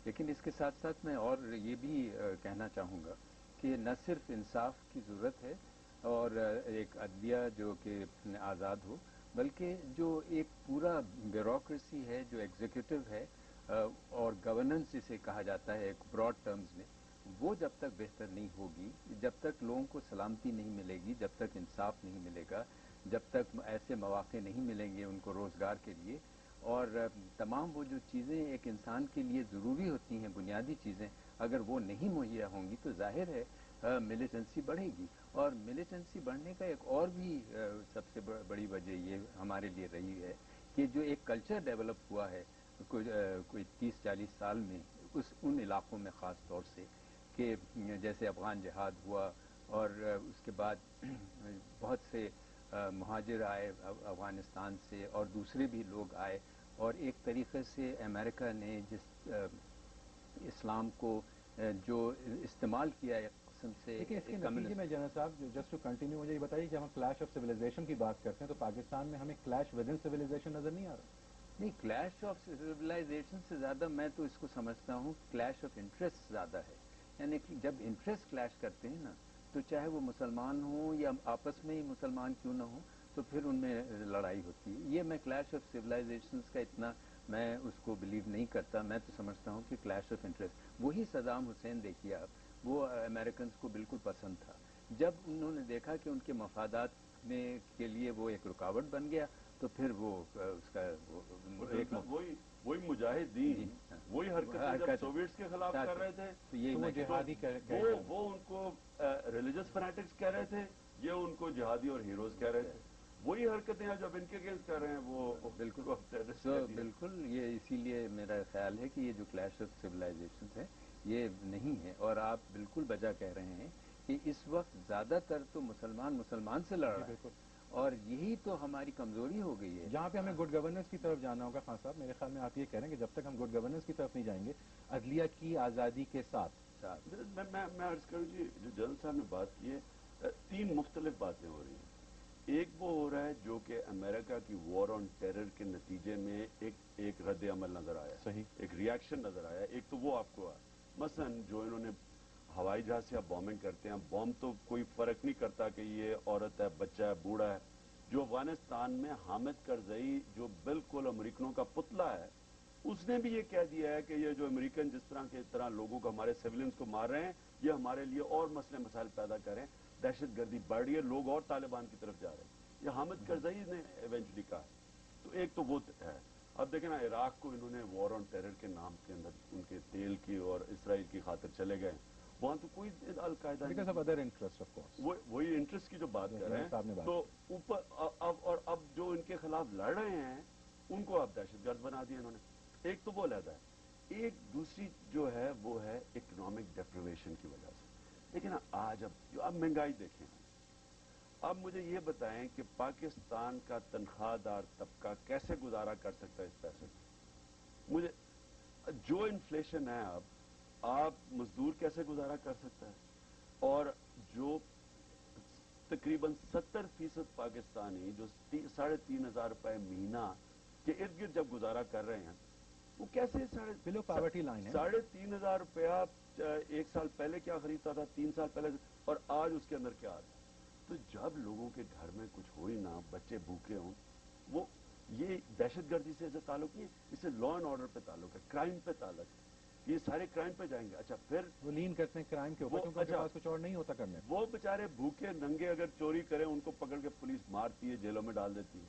C: لیکن اس کے ساتھ ساتھ میں اور یہ بھی کہنا چاہوں گا کہ نہ صرف انصاف کی ضرورت ہے اور ایک عدلیہ جو کہ آزاد ہو, بلکہ جو ایک پورا بیوروکریسی ہے جو ایگزیکٹو ہے اور گورننس جسے کہا جاتا ہے ایک براڈ ٹرمز میں, وہ جب تک بہتر نہیں ہوگی, جب تک لوگوں کو سلامتی نہیں ملے گی, جب تک انصاف نہیں ملے گا, جب تک ایسے مواقع نہیں ملیں گے ان کو روزگار کے لیے, اور تمام وہ جو چیزیں ایک انسان کے لیے ضروری ہوتی ہیں بنیادی چیزیں اگر وہ نہیں مہیا ہوں گی تو ظاہر ہے ملیٹنسی بڑھے گی. اور ملیٹنسی بڑھنے کا ایک اور بھی سب سے بڑی وجہ یہ ہمارے لیے رہی ہے کہ جو ایک کلچر ڈیولپ ہوا ہے کوئی 30-40 سال میں ان علاقوں میں خاص طور سے، کہ جیسے افغان جہاد ہوا اور اس کے بعد بہت سے مہاجر آئے افغانستان سے اور دوسرے بھی لوگ آئے، اور ایک طریقے سے امریکہ نے جس اسلام کو جو استعمال کیا ایک قسم سے
A: لیکن اس کے نتیجے میں جنرل صاحب جسٹ ٹو کنٹینیو مجھے یہ بتائیے کہ ہم کلیش آف سویلائزیشن کی بات کرتے ہیں تو پاکستان میں ہمیں کلیش ود ان سویلائزیشن نظر نہیں آ رہا؟
C: نہیں، کلیش آف سویلائزیشن سے زیادہ میں تو اس کو سمجھتا ہوں کلیش آف انٹرسٹ زیادہ ہے. یعنی کہ جب انٹرسٹ کلیش کرتے ہیں نا تو چاہے وہ مسلمان ہوں یا آپس میں ہی مسلمان کیوں نہ ہوں تو پھر ان میں لڑائی ہوتی ہے. یہ میں کلیش آف سویلائزیشنز کا اتنا میں اس کو بلیو نہیں کرتا. میں تو سمجھتا ہوں کہ کلیش آف انٹرسٹ وہی صدام حسین دیکھیے آپ، وہ امریکنز کو بالکل پسند تھا. جب انہوں نے دیکھا کہ ان کے مفادات میں کے لیے وہ ایک رکاوٹ بن گیا تو پھر وہ اس کا
B: وہی مجاہدین وہی حرکتیں جب سوویٹس کے خلاف کر رہے تھے
A: تو وہ جہادی
B: وہ ان کو ریلیجس فنیٹکس کہہ رہے تھے، یہ ان کو جہادی اور ہیروز کہہ رہے تھے. وہی حرکتیں جب ان کے اگینسٹ کر رہے ہیں وہ
C: بالکل یہ اسی لیے میرا خیال ہے کہ یہ جو کلیش آف سویلائزیشن ہے یہ نہیں ہے. اور آپ بالکل بجا کہہ رہے ہیں کہ اس وقت زیادہ تر تو مسلمان سے لڑ رہے ہیں اور یہی تو ہماری کمزوری ہو گئی ہے.
A: جہاں پہ ہمیں گڈ گورننس کی طرف جانا ہوگا خان صاحب، میرے خیال میں آپ یہ کہہ رہے ہیں کہ جب تک ہم گڈ گورننس کی طرف نہیں جائیں گے عدلیہ کی آزادی کے ساتھ
B: میں عرض کروں جی، جو جنرل صاحب نے بات کی ہے 3 مختلف باتیں ہو رہی ہیں. ایک وہ ہو رہا ہے جو کہ امریکہ کی وار آن ٹیرر کے نتیجے میں ایک رد عمل نظر آیا،
A: صحیح،
B: ایک ریاکشن نظر آیا. ایک تو وہ آپ کو مثلا جو انہوں نے ہوائی جہاز سے آپ بومبنگ کرتے ہیں، بوم تو کوئی فرق نہیں کرتا کہ یہ عورت ہے، بچہ ہے، بوڑھا ہے. جو افغانستان میں حامد کرزئی جو بالکل امریکنوں کا پتلا ہے، اس نے بھی یہ کہہ دیا ہے کہ یہ جو امریکن جس طرح لوگوں کو، ہمارے سیولینز کو مار رہے ہیں، یہ ہمارے لیے اور مسئلے مسائل پیدا کریں، دہشت گردی بڑھ رہی ہے، لوگ اور طالبان کی طرف جا رہے ہیں. یہ حامد کرزئی نے ایونچولی کہا. تو ایک تو وہ ہے. اب دیکھیں نا، عراق کو انہوں نے وار آن ٹیرر کے نام کے اندر ان کے تیل کی اور اسرائیل کی خاطر چلے گئے. وہاں تو کوئی القاعدہ وہی انٹرسٹ کی جو بات کر رہے ہیں تو اوپر اب جو ان کے خلاف لڑ رہے ہیں ان کو اب دہشت گرد بنا دیا انہوں نے. ایک تو وہ علیحدہ ہے. ایک دوسری جو ہے وہ ہے اکنامک ڈیپریویشن کی وجہ سے. لیکن آج اب مہنگائی دیکھیں، اب مجھے یہ بتائیں کہ پاکستان کا تنخواہ دار طبقہ کیسے گزارا کر سکتا ہے اس پیسے کو؟ مجھے جو انفلیشن ہے اب، آپ مزدور کیسے گزارا کر سکتا ہے؟ اور جو تقریباً 70% پاکستانی جو 3,500 روپے مہینہ کے ارد گرد جب گزارا کر رہے ہیں، وہ کیسے
A: بلو پاورٹی لائن ہے.
B: 3,500 روپیہ ایک سال پہلے کیا خریدتا تھا، 3 سال پہلے، اور آج اس کے اندر کیا آتا ہے؟ تو جب لوگوں کے گھر میں کچھ ہو ہی نہ، بچے بھوکے ہوں، وہ یہ دہشت گردی سے ایسے تعلق نہیں ہے، اس سے لا اینڈ آرڈر پہ تعلق ہے، کرائم پہ تعلق ہے. یہ سارے کرائم پہ جائیں گے. اچھا پھر
A: وہ لین کرتے ہیں کرائم کے اوپر کیونکہ ان کے پاس کچھ اور نہیں ہوتا کرنے.
B: وہ بیچارے بھوکے ننگے اگر چوری کریں ان کو پکڑ کے پولیس مارتی ہے، جیلوں میں ڈال دیتی ہے.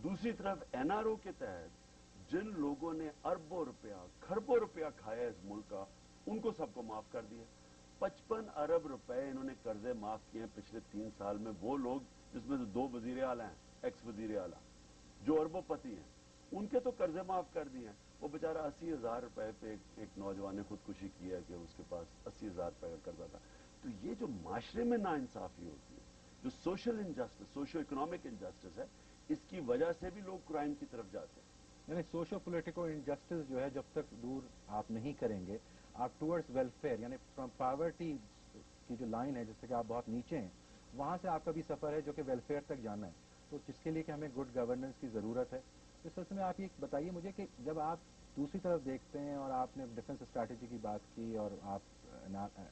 B: دوسری طرف این آر او کے تحت جن لوگوں نے اربوں روپیہ، کھربوں روپیہ کھایا اس ملک کا، ان کو سب کو معاف کر دیا. 55 ارب روپے انہوں نے قرضے معاف کیے ہیں پچھلے 3 سال میں. وہ لوگ جس میں سے 2 وزیر اعلیٰ ہیں، ایکس وزیر اعلیٰ جو اربوں پتی ہیں، ان کے تو قرضے معاف کر دیے ہیں. وہ بیچارہ 80,000 روپے پہ ایک نوجوان نے خودکشی کی ہے کہ اس کے پاس 80,000 روپے کا قرضہ تھا. تو یہ جو معاشرے میں ناانصافی ہوتی ہے، جو social injustice, socio economic injustice ہے، اس کی وجہ سے بھی لوگ کرائم کی طرف جاتے ہیں.
A: یعنی سوشو پولیٹیکو انجسٹس جو ہے جب تک دور آپ نہیں کریں گے، آپ ٹورڈز ویلفیئر یعنی فرام پاورٹی کی جو لائن ہے جس سے کہ آپ بہت نیچے ہیں، وہاں سے آپ کا بھی سفر ہے جو کہ ویلفیئر تک جانا ہے. تو جس کے لیے کہ ہمیں گڈ گورننس کی ضرورت ہے. اس سلسلے میں آپ یہ بتائیے مجھے کہ جب آپ دوسری طرف دیکھتے ہیں اور آپ نے ڈیفنس اسٹریٹجی کی بات کی اور آپ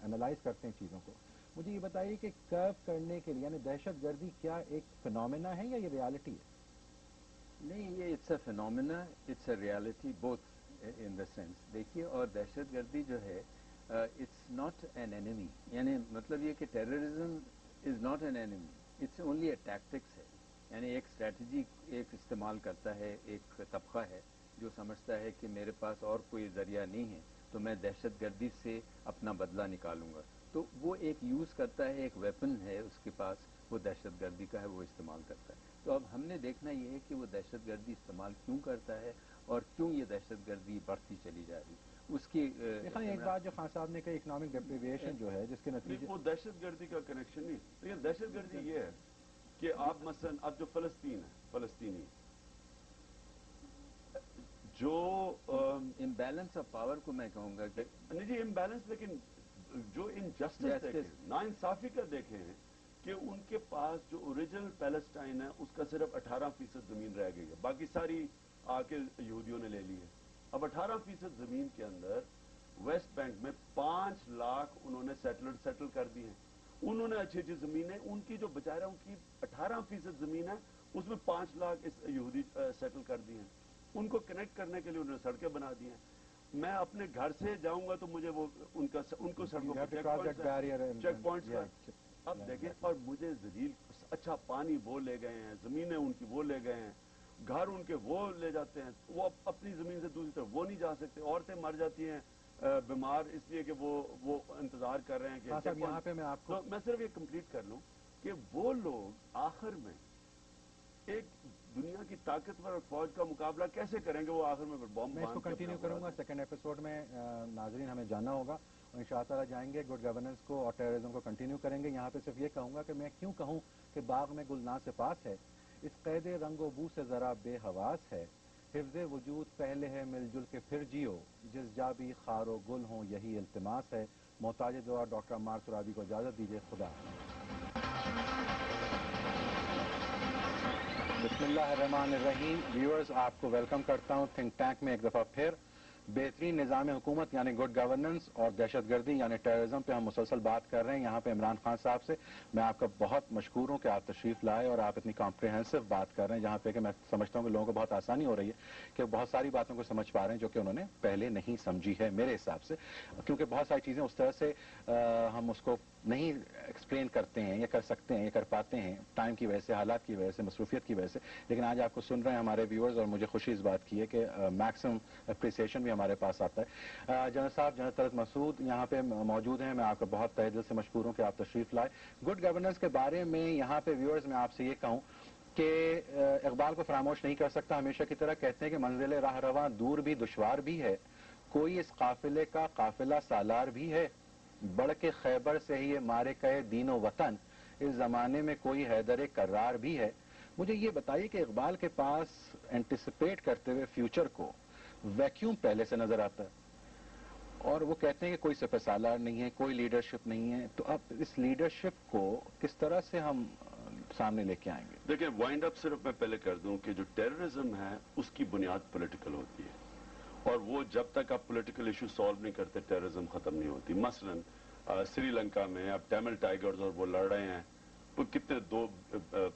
A: انالائز کرتے ہیں چیزوں کو، مجھے یہ بتائیے کہ کرو کرنے کے لیے یعنی دہشت گردی کیا ایک فینومینا ہے یا یہ ریالٹی ہے؟
C: نہیں، یہ it's a phenomena, it's a reality both in the sense. دیکھیے، اور دہشت گردی جو ہے اٹس ناٹ این اینیمی. یعنی مطلب یہ کہ terrorism is not an enemy, it's only a tactics ہے. یعنی ایک اسٹریٹجی ایک استعمال کرتا ہے ایک طبقہ ہے جو سمجھتا ہے کہ میرے پاس اور کوئی ذریعہ نہیں ہے تو میں دہشت گردی سے اپنا بدلہ نکالوں گا. تو وہ ایک یوز کرتا ہے، ایک ویپن ہے اس کے پاس، وہ دہشت گردی کا ہے، وہ استعمال کرتا ہے. تو اب ہم نے دیکھنا یہ ہے کہ وہ دہشت گردی استعمال کیوں کرتا ہے اور کیوں یہ دہشت گردی بڑھتی چلی جا رہی اس کی
A: ایک بات جو خان صاحب نے کہی اکنامک ڈیپریویشن جو ہے جس کے نتیجے
B: وہ دہشت گردی کا کنیکشن نہیں. لیکن دہشت گردی یہ ہے کہ آپ مثلا اب جو فلسطین ہے فلسطینی جو
C: امبیلنس آف پاور کو میں کہوں گا کہ
B: نہیں جی امبیلنس, لیکن جو انجسٹس دیکھیں نا انصافی کا دیکھیں کہ ان کے پاس جو اوریجنل پیلسٹائن ہے اس کا صرف 18% زمین رہ گئی ہے, باقی ساری آ کے یہودیوں نے لے لی ہے. اب 18% زمین کے اندر ویسٹ بینک میں 5 لاکھ انہوں نے سیٹل کر دی ہیں. انہوں نے اچھی اچھی زمینیں, ان کی جو بچارہ ان کی 18% زمین ہے اس میں 5 لاکھ اس یہودی سیٹل کر دی ہیں. ان کو کنیکٹ کرنے کے لیے انہوں نے سڑکیں بنا دی ہیں. میں اپنے گھر سے جاؤں گا تو مجھے وہ ان کو سڑکوں پر چیک پوائنٹس کا اب دیکھیں, اور مجھے ذلیل اچھا پانی وہ لے گئے ہیں, زمینیں ان کی وہ لے گئے ہیں, گھر ان کے وہ لے جاتے ہیں, وہ اپنی زمین سے دوسری طرف وہ نہیں جا سکتے. عورتیں مر جاتی ہیں بیمار اس لیے کہ وہ انتظار کر رہے ہیں کہ
A: یہاں پہ
B: میں صرف یہ کمپلیٹ کر لوں کہ وہ لوگ آخر میں ایک دنیا کی طاقتور فوج کا مقابلہ کیسے کریں گے, وہ آخر میں بم.
A: میں اس کو کنٹینیو کروں گا سیکنڈ ایپیسوڈ میں. ناظرین ہمیں جاننا ہوگا اور ان شاء اللہ جائیں گے گڈ گورننس کو اور ٹیررزم کو کنٹینیو کریں گے. یہاں پہ صرف یہ کہوں گا کہ میں کیوں کہوں کہ باغ میں گلناز سے پاس ہے, اس قید رنگ و بو سے ذرا بے حواس ہے. حفظ وجود پہلے ہے مل جل کے پھر جیو, جس جا بھی خار و گل ہوں یہی التماس ہے. محتاج دعا ڈاکٹر عمار سرابی کو اجازت دیجیے. خدا. بسم اللہ الرحمن الرحیم. ویورز آپ کو ویلکم کرتا ہوں تھنک ٹینک میں ایک دفعہ پھر. بہترین نظام حکومت یعنی گڈ گورننس اور دہشت گردی یعنی ٹیررزم پہ ہم مسلسل بات کر رہے ہیں. یہاں پہ عمران خان صاحب سے میں آپ کا بہت مشکور ہوں کہ آپ تشریف لائے اور آپ اتنی کمپریہنسو بات کر رہے ہیں, جہاں پہ کہ میں سمجھتا ہوں کہ لوگوں کو بہت آسانی ہو رہی ہے کہ بہت ساری باتوں کو سمجھ پا رہے ہیں جو کہ انہوں نے پہلے نہیں سمجھی ہے میرے حساب سے, کیونکہ بہت ساری چیزیں اس طرح سے ہم اس کو نہیں ایکسپلین کرتے ہیں یا کر سکتے ہیں یا کر پاتے ہیں ٹائم کی وجہ سے, حالات کی وجہ سے, مصروفیت کی وجہ سے. لیکن آج آپ کو سن رہے ہیں ہمارے ویورز اور مجھے خوشی اس بات کی ہے کہ میکسیمم اپریسیشن بھی ہمارے پاس آتا ہے. جنرل صاحب جنرل طلعت مسعود یہاں پہ موجود ہیں. میں آپ کا بہت تہہ دل سے مشکور ہوں کہ آپ تشریف لائے. گڈ گورننس کے بارے میں یہاں پہ ویورز میں آپ سے یہ کہوں کہ اقبال کو فراموش نہیں کر سکتا. ہمیشہ کی طرح کہتے ہیں کہ منزل راہ رواں دور بھی دشوار بھی ہے, کوئی اس قافلے کا قافلہ سالار بھی ہے. بڑھ کے خیبر سے ہی یہ مارے کہے دین و وطن, اس زمانے میں کوئی حیدر کرار بھی ہے. مجھے یہ بتائیے کہ اقبال کے پاس اینٹیسپیٹ کرتے ہوئے فیوچر کو ویکیوم پہلے سے نظر آتا ہے, اور وہ کہتے ہیں کہ کوئی سپہ سالار نہیں ہے, کوئی لیڈرشپ نہیں ہے. تو اب اس لیڈرشپ کو کس طرح سے ہم سامنے لے کے آئیں گے؟
B: دیکھیں وائنڈ اپ صرف میں پہلے کر دوں کہ جو ٹیررزم ہے اس کی بنیاد پولیٹیکل ہوتی ہے, اور وہ جب تک آپ پولیٹیکل ایشو سالو نہیں کرتے ٹیررزم ختم نہیں ہوتی. مثلا سری لنکا میں اب ٹیمل ٹائیگرز اور وہ لڑ رہے ہیں, وہ کتنے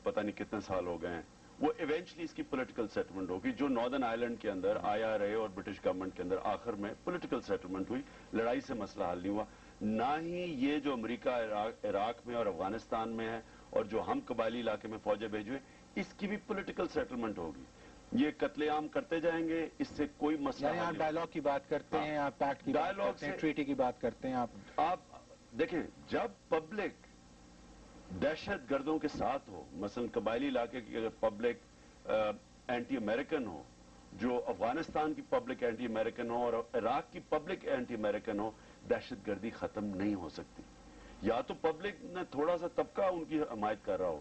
B: پتہ نہیں کتنے سال ہو گئے ہیں. وہ ایونچلی اس کی پولیٹیکل سیٹلمنٹ ہوگی. جو ناردرن آئرلینڈ کے اندر IRA اور برٹش گورنمنٹ کے اندر آخر میں پولیٹیکل سیٹلمنٹ ہوئی, لڑائی سے مسئلہ حل نہیں ہوا. نہ ہی یہ جو امریکہ عراق میں اور افغانستان میں ہے اور جو ہم قبائلی علاقے میں فوجیں بھیجے اس کی بھی پولیٹیکل سیٹلمنٹ ہوگی. یہ قتل عام کرتے جائیں گے, اس سے کوئی مسئلہ
A: یعنی آپ ڈائلاگ کی بات کرتے ہیں, آپ پیکٹ کی بات کرتے ہیں, ٹریٹی کی بات کرتے ہیں.
B: آپ دیکھیں جب پبلک دہشت گردوں کے ساتھ ہو, مثلا قبائلی علاقے کی اگر پبلک اینٹی امریکن ہو, جو افغانستان کی پبلک اینٹی امریکن ہو اور عراق کی پبلک اینٹی امریکن ہو, دہشت گردی ختم نہیں ہو سکتی. یا تو پبلک نے تھوڑا سا طبقہ ان کی حمایت کر رہا ہو.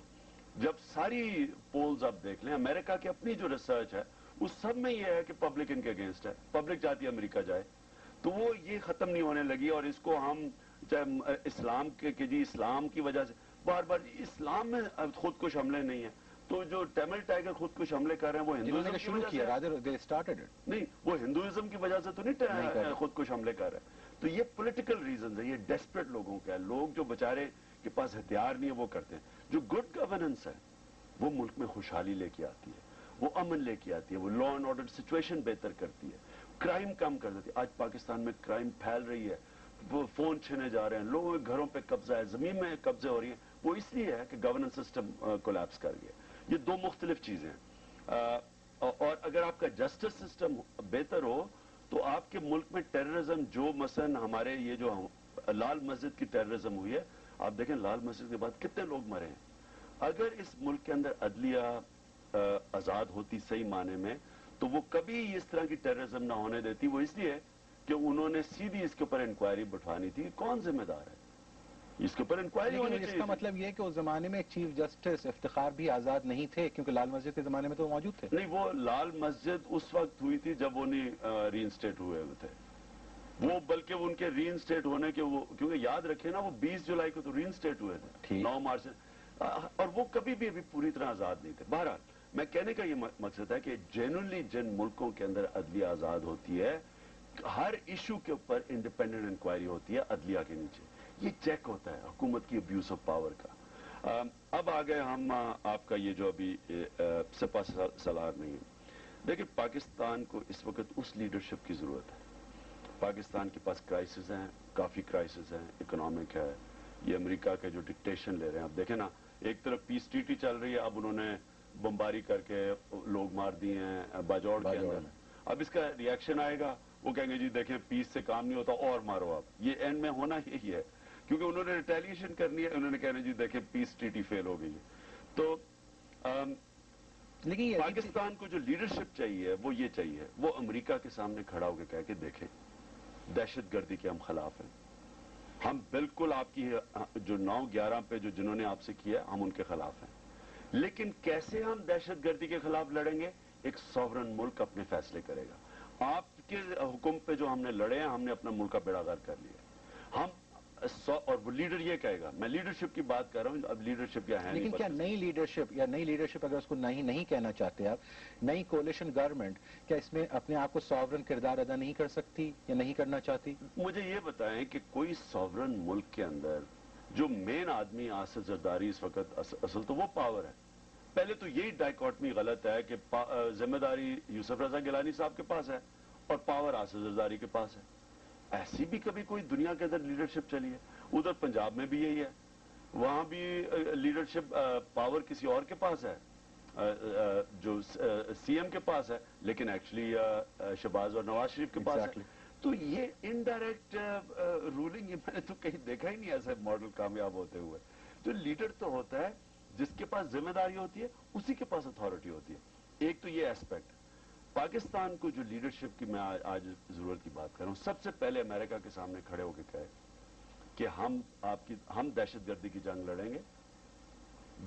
B: جب ساری پولز آپ دیکھ لیں, امریکہ کی اپنی جو ریسرچ ہے اس سب میں یہ ہے کہ پبلک ان کے اگینسٹ ہے, پبلک چاہتی ہے امریکہ جائے. تو وہ یہ ختم نہیں ہونے لگی, اور اس کو ہم چاہے اسلام کے جی اسلام کی وجہ سے بار بار اسلام میں خودکش حملے نہیں ہیں. تو جو ٹیمل ٹائیگر خودکش حملے کر رہے ہیں وہ ہندوازم کی وجہ سے نہیں, وہ ہندوازم کی وجہ سے تو نہیں خودکش حملے کر رہے ہیں. تو یہ پولیٹیکل ریزنز ہے, یہ ڈیسپریٹ لوگوں کا ہے. لوگ جو بیچارے کے پاس ہتھیار نہیں ہے وہ کرتے ہیں. جو گڈ گورننس ہے وہ ملک میں خوشحالی لے کے آتی ہے, وہ امن لے کے آتی ہے, وہ لا اینڈ آرڈر سچویشن بہتر کرتی ہے, کرائم کم کر دیتی ہے. آج پاکستان میں کرائم پھیل رہی ہے, وہ فون چھینے جا رہے ہیں, لوگوں کے گھروں پہ قبضہ ہے, زمین میں قبضے ہو رہی ہیں. وہ اس لیے ہے کہ گورننس سسٹم کولیپس کر گیا. یہ دو مختلف چیزیں ہیں. اور اگر آپ کا جسٹس سسٹم بہتر ہو تو آپ کے ملک میں ٹیررزم, جو مثلا ہمارے یہ جو لال مسجد کی ٹیررزم ہوئی ہے, آپ دیکھیں لال مسجد کے بعد کتنے لوگ مرے ہیں. اگر اس ملک کے اندر عدلیہ آزاد ہوتی صحیح معنی میں تو وہ کبھی اس طرح کی ٹیررزم نہ ہونے دیتی. وہ اس لیے کہ انہوں نے سیدھی اس کے اوپر انکوائری بٹھوانی تھی. کون ذمہ دار ہے اس کے اوپر انکوائری ہونی
A: لیکن اس
B: چاہیے
A: کا مطلب یہ کہ اس زمانے میں چیف جسٹس افتخار بھی آزاد نہیں تھے کیونکہ لال مسجد کے زمانے میں تو وہ موجود تھے.
B: نہیں, وہ لال مسجد اس وقت ہوئی تھی جب وہ نہیں ری انسٹیٹ ہوئے تھے. وہ بلکہ ان کے ری انسٹیٹ ہونے کے وہ کیونکہ یاد رکھیں نا وہ 20 جولائی کو تو ری انسٹیٹ ہوئے تھے, 9 مارچ سے, اور وہ کبھی بھی ابھی پوری طرح آزاد نہیں تھے. بہرحال میں کہنے کا یہ مقصد ہے کہ جینوئنلی جن ملکوں کے اندر عدلیہ آزاد ہوتی ہے ہر ایشو کے اوپر انڈیپینڈنٹ انکوائری ہوتی ہے عدلیہ کے نیچے, یہ چیک ہوتا ہے حکومت کی ابیوز آف پاور کا. اب آگئے ہم آپ کا یہ جو ابھی سپہ سالار نہیں ہے. دیکھیں پاکستان کو اس وقت اس لیڈرشپ کی ضرورت ہے. پاکستان کے پاس کرائسس ہیں, کافی کرائسس ہیں, اکنامک ہے, یہ امریکہ کے جو ڈکٹیشن لے رہے ہیں. اب دیکھیں نا ایک طرف پیس ٹریٹی چل رہی ہے, اب انہوں نے بمباری کر کے لوگ مار دیے ہیں باجوڑ کے اندر. اب اس کا ری ایکشن آئے گا, وہ کہیں گے جی دیکھیں پیس سے کام نہیں ہوتا اور مارو. اب یہ اینڈ میں ہونا یہی ہے کیونکہ انہوں نے ریٹیلیشن کرنی ہے. انہوں نے کہنا جی دیکھیں پیس ٹریٹی فیل ہو گئی ہے. تو
A: لیکن
B: پاکستان کو جو لیڈرشپ چاہیے وہ یہ چاہیے, وہ امریکہ کے سامنے کھڑا ہو کے کہہ کے دیکھیں دہشت گردی کے ہم خلاف ہیں, ہم بالکل آپ کی جو 9/11 پہ جو جنہوں نے آپ سے کیا ہم ان کے خلاف ہیں, لیکن کیسے ہم دہشت گردی کے خلاف لڑیں گے؟ ایک سوورن ملک اپنے فیصلے کرے گا. آپ کے حکم پہ جو ہم نے لڑے ہیں ہم نے اپنا ملک کا بیڑا غرق کر لیا. ہم اور وہ لیڈر یہ کہے گا, میں لیڈرشپ کی بات کر رہا ہوں, اب لیڈرشپ کیا ہے
A: لیکن کیا نئی لیڈرشپ یا نئی لیڈرشپ اگر اس کو نہیں کہنا چاہتے آپ, نئی کولیشن گورنمنٹ کیا اس میں اپنے آپ کو سوورن کردار ادا نہیں کر سکتی یا نہیں کرنا چاہتی؟
B: مجھے یہ بتائیں کہ کوئی سوورن ملک کے اندر جو مین آدمی آصف زرداری اس وقت اصل تو وہ پاور ہے. پہلے تو یہی ڈائیکاٹمی غلط ہے کہ ذمہ داری یوسف رضا گیلانی صاحب کے پاس ہے اور پاور آصف زرداری کے پاس ہے. ایسی بھی کبھی کوئی دنیا کے اندر لیڈرشپ چلی ہے؟ ادھر پنجاب میں بھی یہی ہے, وہاں بھی لیڈرشپ پاور کسی اور کے پاس ہے, جو سی ایم کے پاس ہے, لیکن ایکچولی شہباز اور نواز شریف کے پاس ہے. تو یہ انڈائریکٹ رولنگ میں نے تو کہیں دیکھا ہی نہیں ایسا ماڈل کامیاب ہوتے ہوئے. جو لیڈر تو ہوتا ہے جس کے پاس ذمہ داری ہوتی ہے اسی کے پاس اتھارٹی ہوتی ہے. ایک تو یہ ایسپیکٹ. پاکستان کو جو لیڈرشپ کی میں آج ضرورت کی بات کر رہا ہوں, سب سے پہلے امریکہ کے سامنے کھڑے ہو کے کہے کہ ہم دہشت گردی کی جنگ لڑیں گے,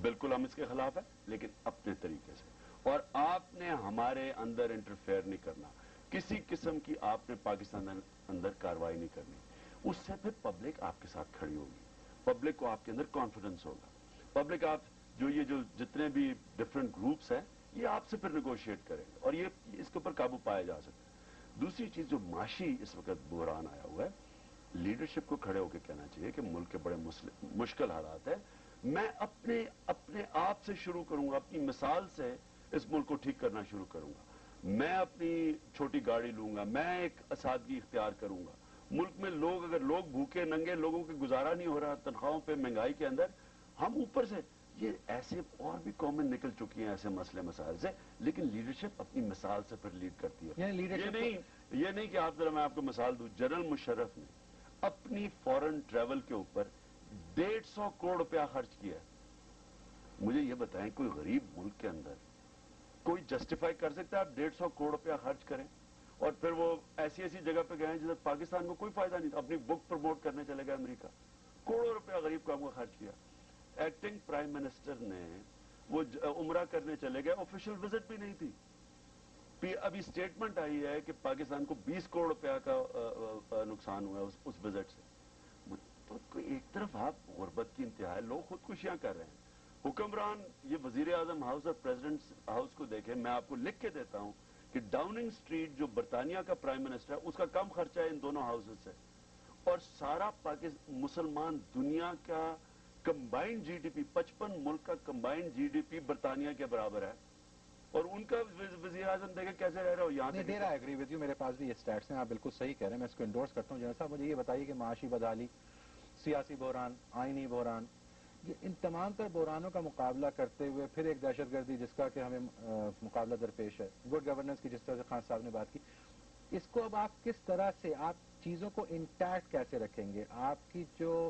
B: بالکل ہم اس کے خلاف ہیں لیکن اپنے طریقے سے, اور آپ نے ہمارے اندر انٹرفیئر نہیں کرنا, کسی قسم کی آپ نے پاکستان اندر کاروائی نہیں کرنی. اس سے پھر پبلک آپ کے ساتھ کھڑی ہوگی, پبلک کو آپ کے اندر کانفیڈنس ہوگا, پبلک آپ جو جتنے بھی ڈفرینٹ گروپس ہیں یہ آپ سے پھر نیگوشیٹ کریں گے اور یہ اس کے اوپر قابو پایا جا سکتا ہے. دوسری چیز جو معاشی اس وقت بحران آیا ہوا ہے, لیڈرشپ کو کھڑے ہو کے کہنا چاہیے کہ ملک کے بڑے مشکل حالات ہیں, میں اپنے آپ سے شروع کروں گا, اپنی مثال سے اس ملک کو ٹھیک کرنا شروع کروں گا. میں اپنی چھوٹی گاڑی لوں گا, میں ایک اسادگی اختیار کروں گا. ملک میں اگر لوگ بھوکے ننگے, لوگوں کے گزارا نہیں ہو رہا تنخواہوں پہ, مہنگائی کے اندر, ہم اوپر سے یہ ایسے اور بھی قومیں نکل چکی ہیں ایسے مسئلے مسائل سے, لیکن لیڈرشپ اپنی مثال سے پھر لیڈ کرتی ہے. یہ نہیں کہ آپ ذرا میں آپ کو مثال دوں, جنرل مشرف نے اپنی فورن ٹریول کے اوپر 150 کروڑ روپیہ خرچ کیا ہے. مجھے یہ بتائیں کوئی غریب ملک کے اندر کوئی جسٹیفائی کر سکتا ہے آپ 150 کروڑ روپیہ خرچ کریں اور پھر وہ ایسی جگہ پہ گئے جس پاکستان کو کوئی فائدہ نہیں تھا, اپنی بک پروموٹ کرنے چلے گئے امریکہ, کروڑوں روپیہ غریب قوم کا خرچ کیا. ایکٹنگ پرائم منسٹر نے وہ عمرہ کرنے چلے گئے, آفیشیل وزٹ بھی نہیں تھی. ابھی سٹیٹمنٹ آئی ہے کہ پاکستان کو 20 کروڑ روپیہ کا نقصان ہوا ہے اس وزٹ سے. تو ایک طرف آپ غربت کی انتہا ہے, لوگ خودکشیاں کر رہے ہیں. حکمران یہ وزیر اعظم ہاؤس اور پریزیڈنٹ ہاؤس کو دیکھیں, میں آپ کو لکھ کے دیتا ہوں کہ ڈاؤننگ اسٹریٹ جو برطانیہ کا پرائم منسٹر ہے اس کا کم خرچہ ہے ان دونوں ہاؤسز سے, اور سارا مسلمان دنیا کا کمبائنڈ جی ڈی پی 55 ملک کا کمبائنڈ جی ڈی پی برطانیہ کے برابر ہے, اور ان کا وزیر اعظم دیکھیں کیسے رہ رہا ہو یہاں.
A: نہیں دے رہا ہے, ایگری ود یو, میرے پاس بھی یہ اسٹیٹس ہیں, آپ بالکل صحیح کہہ رہے ہیں, میں اس کو انڈورس کرتا ہوں. جنرل صاحب مجھے یہ بتائیے کہ معاشی بدحالی, سیاسی بحران, آئینی بحران, ان تمام تر بحرانوں کا مقابلہ کرتے ہوئے پھر ایک دہشت گردی جس کا کہ ہمیں مقابلہ درپیش ہے, گڈ گورننس کی جس طرح سے خان صاحب نے بات کی, اس کو اب آپ کس طرح سے آپ چیزوں کو انٹیکٹ کیسے رکھیں گے؟ آپ کی جو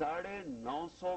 B: 950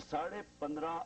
B: 15.5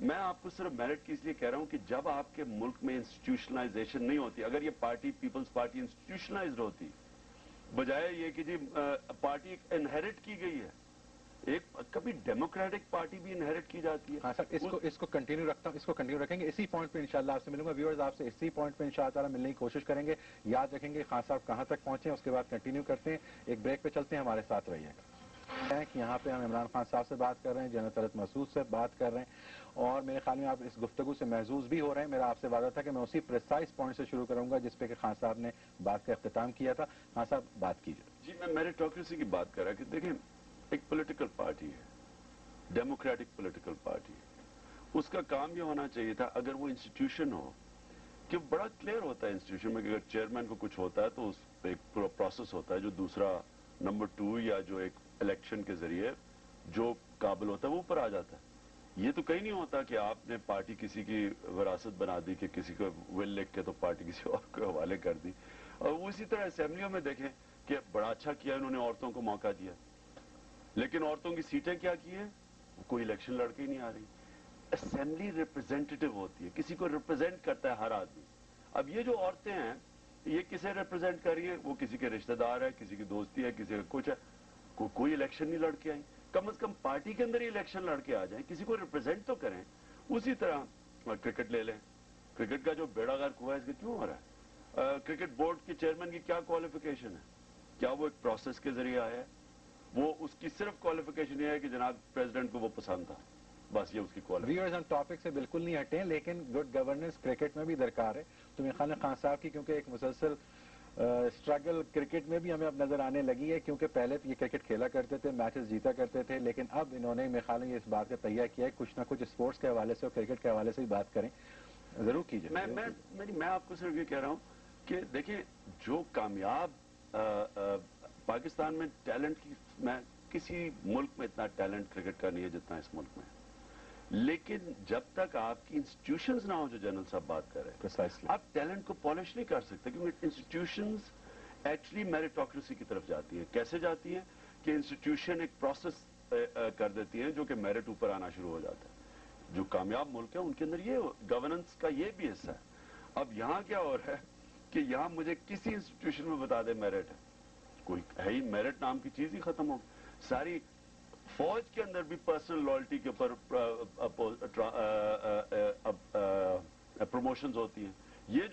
B: میں آپ کو صرف میرٹ کی اس لیے کہہ رہا ہوں کہ جب آپ کے ملک میں انسٹیٹیوشنلائزیشن نہیں ہوتی, اگر یہ پارٹی پیپلز پارٹی انسٹیٹیوشنلائزڈ ہوتی, بجائے یہ کہ جی پارٹی ایک انہیرٹ کی گئی ہے, ایک کبھی ڈیموکریٹک پارٹی بھی انہیرٹ کی جاتی ہے.
A: ہاں سر, اس کو کنٹینیو رکھتا ہوں, اس کو کنٹینیو رکھیں گے, اسی پوائنٹ پہ انشاءاللہ آپ سے ملوں گا. ویورز آپ سے اسی پوائنٹ پہ انشاءاللہ تعالیٰ ملنے کی کوشش کریں گے. یاد رکھیں گے خان صاحب کہاں تک پہنچے ہیں, اس کے بعد کنٹینیو کرتے ہیں. ایک بریک پہ چلتے ہیں, ہمارے ساتھ رہیے گا. یہاں پہ ہم عمران خان صاحب سے بات کر رہے ہیں, جنرل طلعت مسعود سے بات کر رہے ہیں, اور میرے خیال میں آپ اس گفتگو سے محظوظ بھی ہو رہے ہیں. میرا آپ سے وعدہ تھا کہ میں اسی پریسائز پوائنٹ سے شروع کروں گا جس پہ کہ خان صاحب نے بات کا اختتام کیا تھا. خان صاحب بات کیجیے.
B: جی میں میریٹوکریسی کی بات کر رہا کہ دیکھیں ایک پولیٹیکل پارٹی ہے, ڈیموکریٹک پولیٹیکل پارٹی ہے, اس کا کام یہ ہونا چاہیے تھا اگر وہ انسٹیٹیوشن ہو کہ بڑا کلیئر ہوتا ہے انسٹیٹیوشن میں کہ اگر چیئرمین کو کچھ ہوتا ہے تو اس پہ ایک پورا پروسیس ہوتا ہے, جو دوسرا نمبر 2 یا جو ایک الیکشن کے ذریعے جو قابل ہوتا ہے وہ اوپر آ جاتا ہے. یہ تو کہیں نہیں ہوتا کہ آپ نے پارٹی کسی کی وراثت بنا دی کہ کسی کو ول لکھ کے تو پارٹی کسی اور کو حوالے کر دی. اور اسی طرح اسمبلیوں میں دیکھیں کہ بڑا اچھا کیا انہوں نے, عورتوں کو موقع دیا, لیکن عورتوں کی سیٹیں کیا کی ہیں, کوئی الیکشن لڑ کے ہی نہیں آ رہی. اسمبلی ریپرزینٹیٹو ہوتی ہے, کسی کو ریپرزینٹ کرتا ہے ہر آدمی. اب یہ جو عورتیں ہیں یہ کسے ریپرزینٹ کر رہی ہے, وہ کسی کے رشتہ دار ہے, کسی کی دوستی ہے, کسی کا کچھ ہے, کوئی الیکشن نہیں لڑ کے آئی. کم از کم پارٹی کے اندر ہی الیکشن لڑ کے آ جائیں, کسی کو ریپرزینٹ تو کریں. اسی طرح کرکٹ لے لیں, کرکٹ کا جو بیڑا غرق ہوا ہے اس کا کیوں ہو رہا ہے؟ کرکٹ بورڈ کے چیئرمین کی کیا کوالیفیکیشن ہے؟ کیا وہ ایک پروسیس کے ذریعے آیا ہے؟ وہ اس کی صرف کوالیفیکیشن یہ ہے کہ جناب پریزیڈنٹ کو وہ پسند تھا, بس یہ اس کی کوالیفیکیشن.
A: ویورز ہم ٹاپک سے بالکل نہیں ہٹے ہیں, لیکن گڈ گورننس کرکٹ میں بھی درکار ہے. تو میرے خیال خان صاحب کی کیونکہ ایک مسلسل اسٹرگل کرکٹ میں بھی ہمیں اب نظر آنے لگی ہے, کیونکہ پہلے یہ کرکٹ کھیلا کرتے تھے, میچز جیتا کرتے تھے, لیکن اب انہوں نے میرے خیال میں اس بات کا تیار کیا ہے کچھ نہ کچھ اسپورٹس کے حوالے سے اور کرکٹ کے حوالے سے بھی بات کریں. ضرور کیجیے.
B: میں آپ کو صرف یہ کہہ رہا ہوں کہ دیکھیں جو کامیاب پاکستان میں ٹیلنٹ کی, میں کسی ملک میں اتنا ٹیلنٹ کرکٹ کا نہیں ہے جتنا اس ملک میں, لیکن جب تک آپ کی انسٹیٹیوشنز نہ ہو, جو جنرل صاحب بات کر رہے ہیں, آپ ٹیلنٹ کو پالش نہیں کر سکتے, کیونکہ انسٹیٹیوشنز ایکچولی میریٹوکریسی کی طرف جاتی ہیں. کیسے جاتی ہیں کہ انسٹیٹیوشن ایک پروسیس کر دیتی ہے جو کہ میرٹ اوپر آنا شروع ہو جاتا ہے. جو کامیاب ملک ہیں ان کے اندر یہ گورننس کا یہ بھی حصہ ہے. اب یہاں کیا ہو رہا ہے کہ یہاں مجھے کسی انسٹیٹیوشن میں بتا دے میرٹ ہے, کوئی ہے ہی, میرٹ نام کی چیز ہی ختم ہو. ساری فوج کے اندر بھی پرسنل لائلٹی کے اوپر پروموشنز ہوتی ہیں. یہ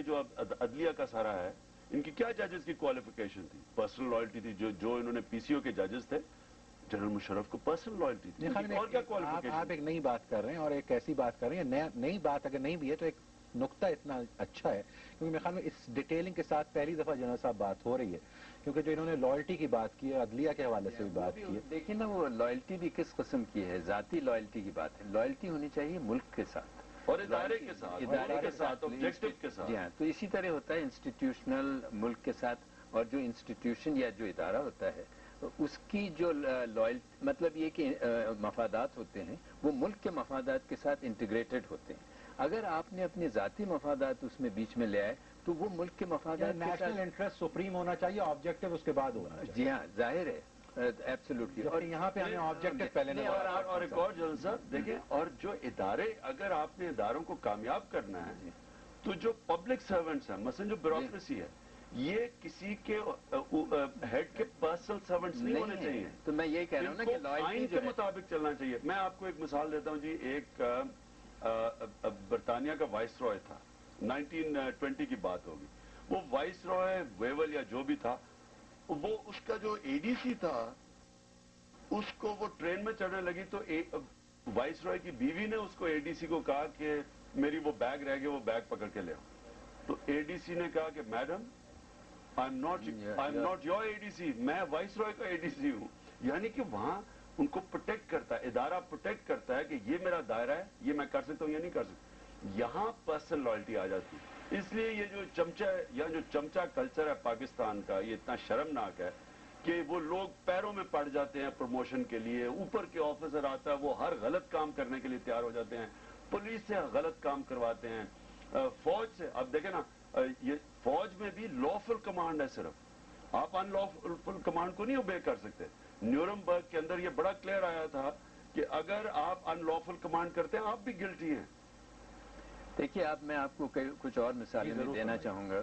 B: جو عدلیہ کا سارا ہے, ان کی کیا ججز کی کوالیفیکیشن تھی؟ پرسنل لائلٹی تھی. جو انہوں نے پی سی او کے ججز تھے, جنرل مشرف کو پرسنل لائلٹی تھی. اور کیا کوالیفیکیشن؟
A: آپ ایک نئی بات کر رہے ہیں, اور ایک ایسی بات کر رہے ہیں, نئی بات اگر نہیں بھی ہے تو ایک نقطہ اتنا اچھا ہے, کیونکہ میرے خیال میں اس ڈیٹیلنگ کے ساتھ پہلی دفعہ جنرل صاحب بات ہو رہی ہے, کیونکہ جو انہوں نے لائلٹی کی بات کی ہے, عدلیہ کے حوالے سے بھی بات کی ہے.
C: دیکھیں نا, وہ لائلٹی بھی کس قسم کی ہے, ذاتی لائلٹی کی بات ہے. لائلٹی ہونی چاہیے ملک کے ساتھ
B: اور ادارے کے ساتھ, آبجیکٹو کے ساتھ.
C: جی ہاں, تو اسی طرح ہوتا ہے انسٹیٹیوشنل ملک کے ساتھ. اور جو انسٹیٹیوشن یا جو ادارہ ہوتا ہے اس کی جو مطلب یہ کہ مفادات ہوتے ہیں وہ ملک کے مفادات کے ساتھ انٹیگریٹڈ ہوتے ہیں. اگر آپ نے اپنے ذاتی مفادات اس میں بیچ میں لے آئے تو وہ ملک کے مفادات کے ساتھ
A: نیشنل انٹرسٹ سپریم ہونا چاہیے, آبجیکٹو اس کے بعد ہونا چاہیے.
C: جی ہاں, ظاہر ہے, ایبسولوٹلی.
A: اور یہاں پہ ہمیں آبجیکٹو پہلے
B: اور ایک اور جنرل صاحب دیکھیں, اور جو ادارے, اگر آپ نے اداروں کو کامیاب کرنا ہے تو جو پبلک سرونٹس ہیں, مثلا جو بیوروکریسی ہے, یہ کسی کے ہیڈ کے پرسنل سرونٹس نہیں ہونے چاہیے.
C: تو میں یہی کہہ رہا ہوں نا کہ
B: آئین کے مطابق چلنا چاہیے. میں آپ کو ایک مثال دیتا ہوں جی. ایک برطانیہ کا وائس رائے تھا, 1920 کی بات ہوگی. وہ وائس رائے ویول یا جو بھی تھا, وہ اس کا جو اے ڈی سی تھا, اس کو وہ ٹرین میں چڑھنے لگی تو وائس رائے کی بیوی نے اس کو اے ڈی سی کو کہا کہ میری وہ بیگ رہ گیا, وہ بیگ پکڑ کے لے آؤ. تو اے ڈی سی نے کہا کہ madam I am not your A D C, میں وائس رائے کا اے ڈی سی ہوں. یعنی کہ وہاں ان کو پروٹیکٹ کرتا ہے, ادارہ پروٹیکٹ کرتا ہے کہ یہ میرا دائرہ ہے, یہ میں کر سکتا ہوں یا نہیں کر سکتا. یہاں پرسنل لائلٹی آ جاتی ہے. اس لیے یہ جو چمچہ کلچر ہے پاکستان کا, یہ اتنا شرمناک ہے کہ وہ لوگ پیروں میں پڑ جاتے ہیں پروموشن کے لیے. اوپر کے آفیسر آتا ہے, وہ ہر غلط کام کرنے کے لیے تیار ہو جاتے ہیں. پولیس سے غلط کام کرواتے ہیں, فوج سے. اب دیکھیں نا, یہ فوج میں بھی لافل کمانڈ ہے صرف, آپ ان لافل کمانڈ کو نہیں اوبے کر سکتے. نیورمبرگ کے اندر یہ بڑا کلیئر آیا تھا کہ اگر آپ ان-لافل کمانڈ کرتے ہیں آپ بھی گلٹی ہیں.
C: دیکھیے اب میں آپ کو کچھ اور مثالیں بھی دینا چاہوں گا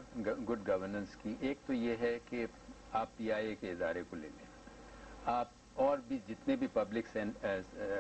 C: گڈ گورننس کی. ایک تو یہ ہے کہ آپ پی آئی اے کے ادارے کو لے لیں, آپ اور بھی جتنے بھی پبلک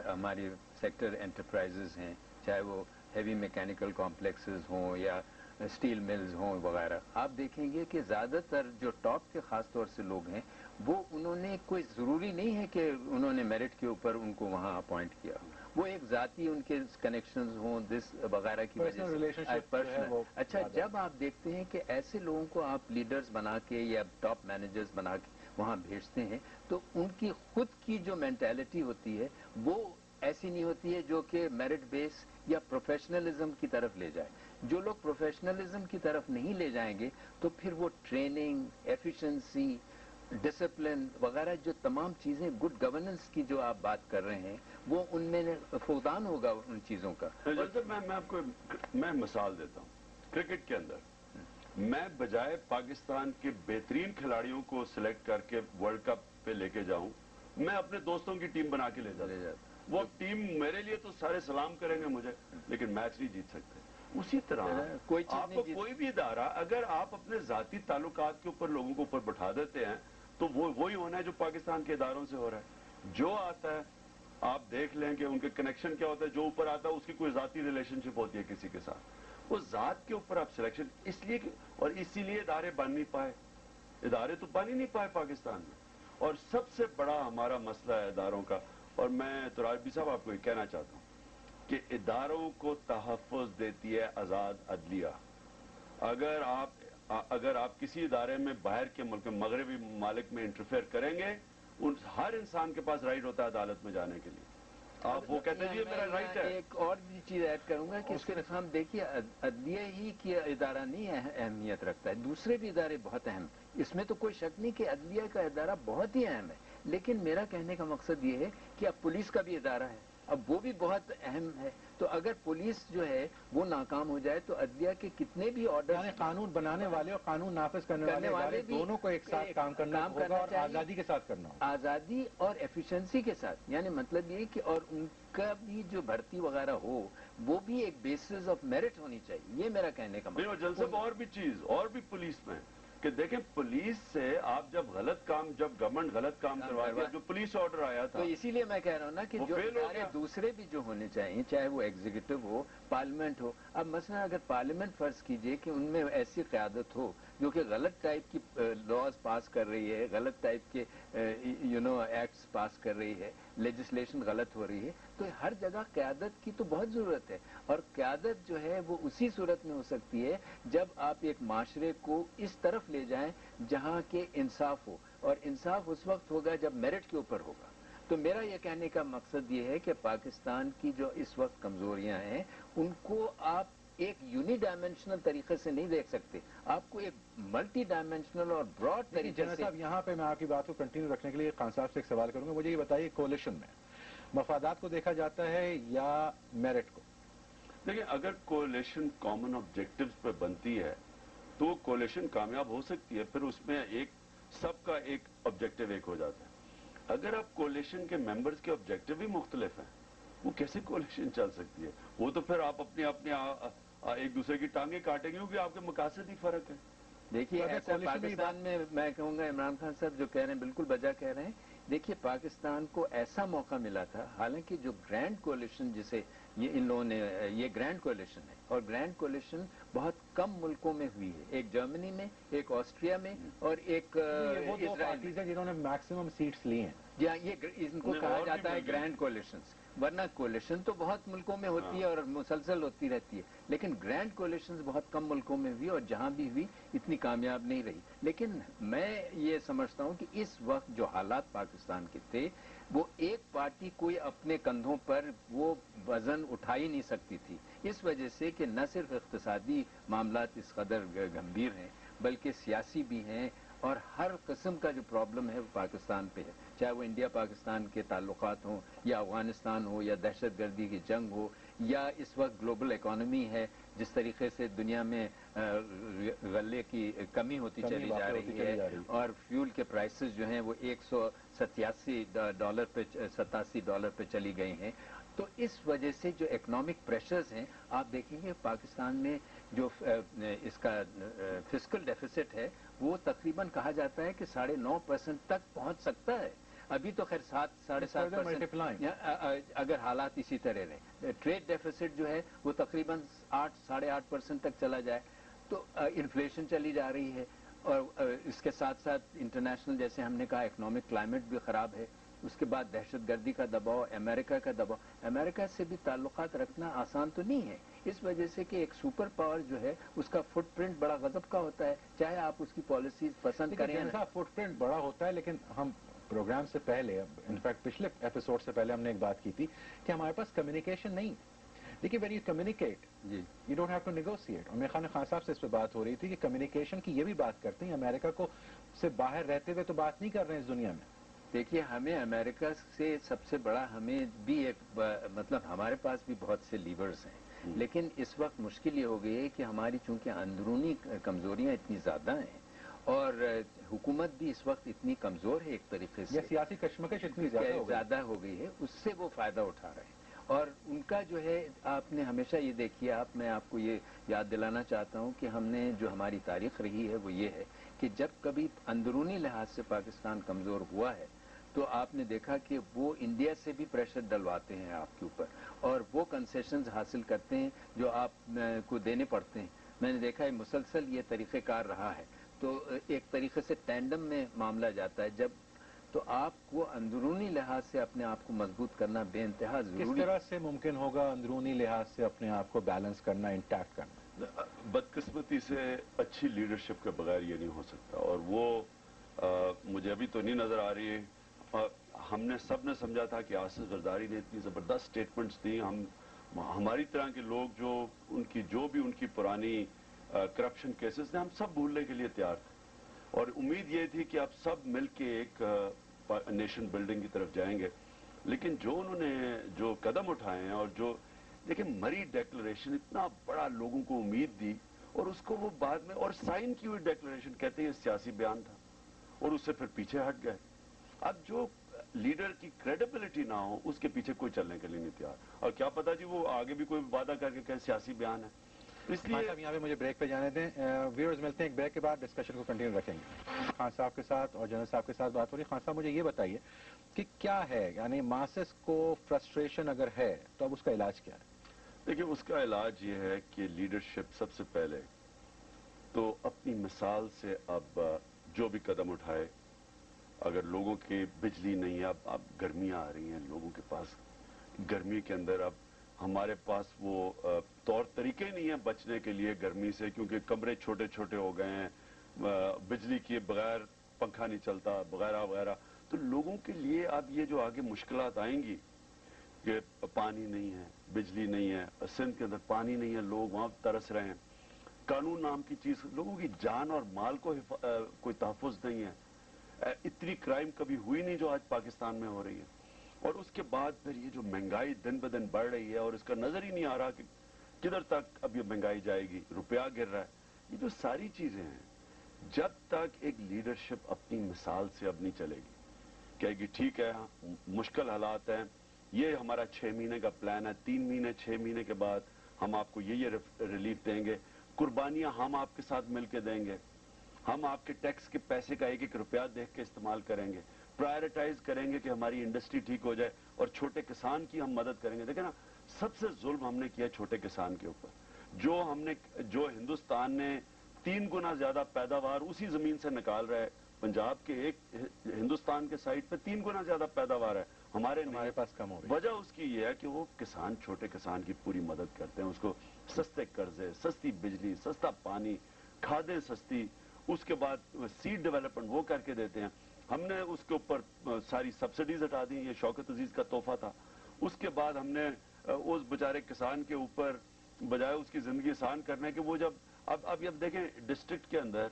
C: ہماری سیکٹر انٹرپرائزز ہیں, چاہے وہ ہیوی میکینیکل کمپلیکسز ہوں یا اسٹیل ملز ہوں وغیرہ, آپ دیکھیں گے کہ زیادہ تر جو ٹاپ کے خاص طور سے لوگ ہیں وہ انہوں نے کوئی ضروری نہیں ہے کہ انہوں نے میرٹ کے اوپر ان کو وہاں اپوائنٹ کیا, وہ ایک ذاتی ان کے کنیکشنز ہوں دس وغیرہ کی وجہ سے. اچھا, جب آپ دیکھتے ہیں کہ ایسے لوگوں کو آپ لیڈرز بنا کے یا ٹاپ مینیجرز بنا کے وہاں بھیجتے ہیں تو ان کی خود کی جو مینٹیلٹی ہوتی ہے وہ ایسی نہیں ہوتی ہے جو کہ میرٹ بیس یا پروفیشنلزم کی طرف لے جائے. جو لوگ پروفیشنلزم کی طرف نہیں لے جائیں گے تو پھر وہ ٹریننگ, ایفیشنسی, ڈسپلن وغیرہ جو تمام چیزیں گڈ گورننس کی جو آپ بات کر رہے ہیں وہ ان میں فقدان ہوگا ان چیزوں کا.
B: میں آپ کو میں مثال دیتا ہوں. کرکٹ کے اندر میں بجائے پاکستان کے بہترین کھلاڑیوں کو سلیکٹ کر کے ورلڈ کپ پہ لے کے جاؤں, میں اپنے دوستوں کی ٹیم بنا کے لے جاتا. وہ ٹیم میرے لیے تو سارے سلام کریں گے مجھے, لیکن میچ نہیں جیت سکتے. اسی طرح آپ کو کوئی بھی ادارہ اگر آپ اپنے ذاتی تعلقات کے اوپر لوگوں کو اوپر بٹھا دیتے ہیں تو وہی ہونا ہے جو پاکستان کے اداروں سے ہو رہا ہے. جو آتا ہے آپ دیکھ لیں کہ ان کے کنیکشن کیا ہوتا ہے, جو اوپر آتا ہے اس کی کوئی ذاتی ریلیشن شپ ہوتی ہے کسی کے ساتھ, وہ ذات کے اوپر آپ سلیکشن اس لیے اور اسی لیے ادارے بن نہیں پائے. ادارے تو بن ہی نہیں پائے پاکستان میں, اور سب سے بڑا ہمارا مسئلہ ہے اداروں کا. اور میں ترابی صاحب آپ کو یہ کہنا چاہتا ہوں کہ اداروں کو تحفظ دیتی ہے آزاد عدلیہ. اگر آپ کسی ادارے میں باہر کے ملک میں مغربی ممالک میں انٹرفیئر کریں گے, ہر انسان کے پاس رائٹ ہوتا ہے عدالت میں جانے کے لیے. آپ وہ کہتے ہیں یہ میرا رائٹ ہے.
C: ایک اور بھی چیز ایڈ کروں گا کہ صرف ہم دیکھیے عدلیہ ہی کی ادارہ نہیں اہمیت رکھتا ہے, دوسرے بھی ادارے بہت اہم, اس میں تو کوئی شک نہیں کہ عدلیہ کا ادارہ بہت ہی اہم ہے. لیکن میرا کہنے کا مقصد یہ ہے کہ اب پولیس کا بھی ادارہ ہے, اب وہ بھی بہت اہم ہے. تو اگر پولیس جو ہے وہ ناکام ہو جائے تو عدلیہ کے کتنے بھی آرڈر,
A: یعنی قانون بنانے والے اور قانون نافذ کرنے والے دونوں کو ایک ساتھ کام کرنا ہوگا اور آزادی کے ساتھ کرنا ہوگا.
C: آزادی اور ایفیشنسی کے ساتھ, یعنی مطلب یہ کہ اور ان کا بھی جو بھرتی وغیرہ ہو وہ بھی ایک بیسس آف میرٹ ہونی چاہیے. یہ میرا کہنے کا
B: مطلب جل صاحب اور بھی چیز اور بھی پولیس میں کہ دیکھیں پولیس سے آپ جب گورنمنٹ غلط کام کروا دیا, جو پولیس آرڈر آیا تھا,
C: تو اسی لیے میں کہہ رہا ہوں نا کہ جو ادارے دوسرے بھی جو ہونے چاہیے, چاہے وہ ایگزیکٹو ہو, پارلیمنٹ ہو. اب مثلا اگر پارلیمنٹ فرض کیجئے کہ ان میں ایسی قیادت ہو جو کہ غلط ٹائپ کی لاز پاس کر رہی ہے, غلط ٹائپ کے ایکٹس پاس کر رہی ہے, لیجسلیشن غلط ہو رہی ہے, تو ہر جگہ قیادت کی تو بہت ضرورت ہے. اور قیادت جو ہے وہ اسی صورت میں ہو سکتی ہے جب آپ ایک معاشرے کو اس طرف لے جائیں جہاں کہ انصاف ہو, اور انصاف اس وقت ہوگا جب میرٹ کے اوپر ہوگا. تو میرا یہ کہنے کا مقصد یہ ہے کہ پاکستان کی جو اس وقت کمزوریاں ہیں ان کو آپ ایک یونی ڈائمینشنل طریقے سے نہیں دیکھ سکتے, آپ کو ایک ملٹی ڈائمینشنل اور براڈ طریقے سے.
A: جنرل صاحب یہاں پہ میں آپ کی بات کو کنٹینیو رکھنے کے لیے خان صاحب سے ایک سوال کروں گا. مجھے یہ بتائیے کولیشن میں مفادات کو دیکھا جاتا ہے یا میرٹ کو؟
B: دیکھیں اگر کولیشن کامن آبجیکٹیوز پہ بنتی ہے تو کولیشن کامیاب ہو سکتی ہے, پھر اس میں سب کا ایک آبجیکٹیو ایک ہو جاتا ہے. اگر آپ کولیشن کے ممبرز کے آبجیکٹیو بھی مختلف ہیں وہ کیسے کولیشن چل سکتی ہے؟ وہ تو پھر آپ اپنے ایک دوسرے کی ٹانگیں کاٹیں گے کیونکہ آپ کے مقاصد ہی فرق ہے.
C: دیکھیے ایسا پاکستان میں کہوں گا, عمران خان صاحب جو کہہ رہے ہیں بالکل بجا کہہ رہے ہیں. دیکھیے پاکستان کو ایسا موقع ملا تھا, حالانکہ جو گرینڈ کولیشن جسے ان لوگوں نے, یہ گرینڈ کولیشن ہے, اور گرینڈ کولیشن بہت کم ملکوں میں ہوئی ہے, ایک جرمنی میں, ایک آسٹریا میں, اور ایک
A: اسرائیل میں, جنہوں نے میکسیمم سیٹس لی ہیں.
C: جی ہاں, یہ ان کو کہا جاتا ہے گرینڈ کولیشنز. ورنہ کولیشن تو بہت ملکوں میں ہوتی ہے اور مسلسل ہوتی رہتی ہے, لیکن گرینڈ کولیشنز بہت کم ملکوں میں ہوئی, اور جہاں بھی ہوئی اتنی کامیاب نہیں رہی. لیکن میں یہ سمجھتا ہوں کہ اس وقت جو حالات پاکستان کے تھے وہ ایک پارٹی کوئی اپنے کندھوں پر وہ وزن اٹھا ہی نہیں سکتی تھی, اس وجہ سے کہ نہ صرف اقتصادی معاملات اس قدر گمبھیر ہیں بلکہ سیاسی بھی ہیں اور ہر قسم کا جو پرابلم ہے وہ پاکستان پہ ہے، چاہے وہ انڈیا پاکستان کے تعلقات ہوں یا افغانستان ہو یا دہشت گردی کی جنگ ہو یا اس وقت گلوبل اکانومی ہے، جس طریقے سے دنیا میں غلے کی کمی ہوتی چلی جا رہی ہے اور فیول کے پرائسز جو ہیں وہ $187 پہ $87 پہ چلی گئی ہیں، تو اس وجہ سے جو اکنامک پریشرز ہیں آپ دیکھیں گے پاکستان میں جو اس کا فسکل ڈیفیسٹ ہے وہ تقریباً کہا جاتا ہے کہ 9.5% تک پہنچ سکتا ہے، ابھی تو خیر 7-7.5% اگر حالات اسی طرح رہے، ٹریڈ ڈیفیسٹ جو ہے وہ تقریباً 8-8.5% تک چلا جائے، تو انفلیشن چلی جا رہی ہے اور اس کے ساتھ ساتھ انٹرنیشنل جیسے ہم نے کہا اکنامک کلائمیٹ بھی خراب ہے، اس کے بعد دہشت گردی کا دباؤ، امریکہ کا دباؤ، امریکہ سے بھی تعلقات رکھنا آسان تو نہیں ہے، اس وجہ سے کہ ایک سپر پاور جو ہے اس کا فٹ پرنٹ بڑا غضب کا ہوتا ہے، چاہے آپ اس کی پالیسیز پسند کریں۔
A: فٹ پرنٹ بڑا ہوتا ہے، لیکن ہم پروگرام سے پہلے، انفیکٹ پچھلے ایپیسوڈ سے پہلے ہم نے ایک بات کی تھی کہ ہمارے پاس کمیونیکیشن نہیں، دیکھیے when you communicate you don't have to negotiate, اور میرے خان صاحب سے اس پہ بات ہو رہی تھی کہ کمیونیکیشن کی یہ بھی بات کرتے ہیں، امریکہ کو سے باہر رہتے ہوئے تو بات نہیں کر رہے ہیں اس دنیا میں۔
C: دیکھیے ہمیں امریکہ سے سب سے بڑا ہمیں بھی ایک مطلب ہمارے پاس بھی بہت سے لیورز ہیں، لیکن اس وقت مشکل یہ ہو گئی ہے کہ ہماری چونکہ اندرونی کمزوریاں اتنی زیادہ ہیں اور حکومت بھی اس وقت اتنی کمزور ہے ایک طریقے سے،
A: سیاسی کشمکش اتنی
C: زیادہ ہو گئی ہے، اس سے وہ فائدہ اٹھا رہے ہیں، اور ان کا جو ہے آپ نے ہمیشہ یہ دیکھی میں آپ کو یہ یاد دلانا چاہتا ہوں کہ ہم نے جو ہماری تاریخ رہی ہے وہ یہ ہے کہ جب کبھی اندرونی لحاظ سے پاکستان کمزور ہوا ہے تو آپ نے دیکھا کہ وہ انڈیا سے بھی پریشر ڈلواتے ہیں آپ کے اوپر اور وہ کنسیشنز حاصل کرتے ہیں جو آپ کو دینے پڑتے ہیں، میں نے دیکھا ہے مسلسل یہ طریقہ کار رہا ہے، تو ایک طریقے سے ٹینڈم میں معاملہ جاتا ہے جب، تو آپ کو اندرونی لحاظ سے اپنے آپ کو مضبوط کرنا بے انتہا ضروری ہے۔
A: کس طرح سے ممکن ہوگا اندرونی لحاظ سے اپنے آپ کو بیلنس کرنا، انٹیکٹ کرنا؟
B: بدقسمتی سے اچھی لیڈرشپ کے بغیر یہ نہیں ہو سکتا، اور وہ مجھے ابھی تو نہیں نظر آ رہی ہے۔ ہم نے سب نے سمجھا تھا کہ آصف زرداری نے اتنی زبردست سٹیٹمنٹس دی، ہماری طرح کے لوگ جو بھی ان کی پرانی کرپشن کیسز تھے ہم سب بھولنے کے لیے تیار تھے، اور امید یہ تھی کہ اب سب مل کے ایک نیشن بلڈنگ کی طرف جائیں گے، لیکن جو انہوں نے جو قدم اٹھائے ہیں اور جو دیکھیں مری ڈیکلریشن اتنا بڑا لوگوں کو امید دی، اور اس کو وہ بعد میں اور سائن کی ہوئی ڈیکلریشن کہتے ہیں سیاسی بیان تھا، اور اس سے پھر پیچھے ہٹ گئے۔ اب جو لیڈر کی کریڈیبلٹی نہ ہو اس کے پیچھے کوئی چلنے کے لیے نہیں تیار، اور کیا پتا جی وہ آگے بھی کوئی وعدہ کر کے کہے سیاسی بیان ہے، اس لیے
A: صاحب یہاں پہ مجھے بریک پہ جانے دیں، ویورز ملتے ہیں ایک بریک کے بعد، ڈسکشن کو کنٹینیو رکھیں گے۔ خان صاحب کے ساتھ اور جنرل صاحب کے ساتھ بات ہو رہی ہے۔ خان صاحب مجھے یہ بتائیے کہ کیا ہے، یعنی ماسس کو فرسٹریشن اگر ہے تو اب اس کا علاج کیا ہے؟
B: دیکھیں اس کا علاج یہ ہے کہ لیڈرشپ سب سے پہلے تو اپنی مثال سے اب جو بھی قدم اٹھائے، اگر لوگوں کی بجلی نہیں ہے، اب گرمیاں آ رہی ہیں لوگوں کے پاس، گرمی کے اندر اب ہمارے پاس وہ طور طریقے نہیں ہیں بچنے کے لیے گرمی سے، کیونکہ کمرے چھوٹے چھوٹے ہو گئے ہیں، بجلی کے بغیر پنکھا نہیں چلتا وغیرہ وغیرہ، تو لوگوں کے لیے اب یہ جو آگے مشکلات آئیں گی کہ پانی نہیں ہے، بجلی نہیں ہے، سندھ کے اندر پانی نہیں ہے، لوگ وہاں ترس رہے ہیں، قانون نام کی چیز، لوگوں کی جان اور مال کو کوئی تحفظ نہیں ہے، اتنی کرائم کبھی ہوئی نہیں جو آج پاکستان میں ہو رہی ہے، اور اس کے بعد پھر یہ جو مہنگائی دن بہ دن بڑھ رہی ہے اور اس کا نظر ہی نہیں آ رہا کہ کدھر تک اب یہ مہنگائی جائے گی، روپیہ گر رہا ہے، یہ جو ساری چیزیں ہیں، جب تک ایک لیڈرشپ اپنی مثال سے اب نہیں چلے گی، کہے گی ٹھیک ہے مشکل حالات ہیں، یہ ہمارا 6 مہینے کا پلان ہے، 3 مہینے 6 مہینے کے بعد ہم آپ کو یہ ریلیف دیں گے، قربانیاں ہم آپ کے ساتھ مل کے دیں گے، ہم آپ کے ٹیکس کے پیسے کا ایک ایک روپیہ دیکھ کے استعمال کریں گے، پرائرٹائز کریں گے کہ ہماری انڈسٹری ٹھیک ہو جائے، اور چھوٹے کسان کی ہم مدد کریں گے۔ دیکھیں نا سب سے ظلم ہم نے کیا چھوٹے کسان کے اوپر، جو ہندوستان نے 3 گنا زیادہ پیداوار اسی زمین سے نکال رہا ہے، پنجاب کے ایک ہندوستان کے سائٹ پہ 3 گنا زیادہ پیداوار ہے، ہمارے
A: پاس کم ہو رہی ہے۔
B: وجہ اس کی یہ ہے کہ وہ کسان چھوٹے کسان کی پوری مدد کرتے ہیں، اس کو سستے قرضے، سستی بجلی، سستا پانی، کھادیں سستی، اس کے بعد سیڈ ڈیولپمنٹ وہ کر کے دیتے ہیں۔ ہم نے اس کے اوپر ساری سبسڈیز ہٹا دی، یہ شوکت عزیز کا تحفہ تھا۔ اس کے بعد ہم نے اس بیچارے کسان کے اوپر بجائے اس کی زندگی آسان کرنے کے وہ جب اب دیکھیں ڈسٹرکٹ کے اندر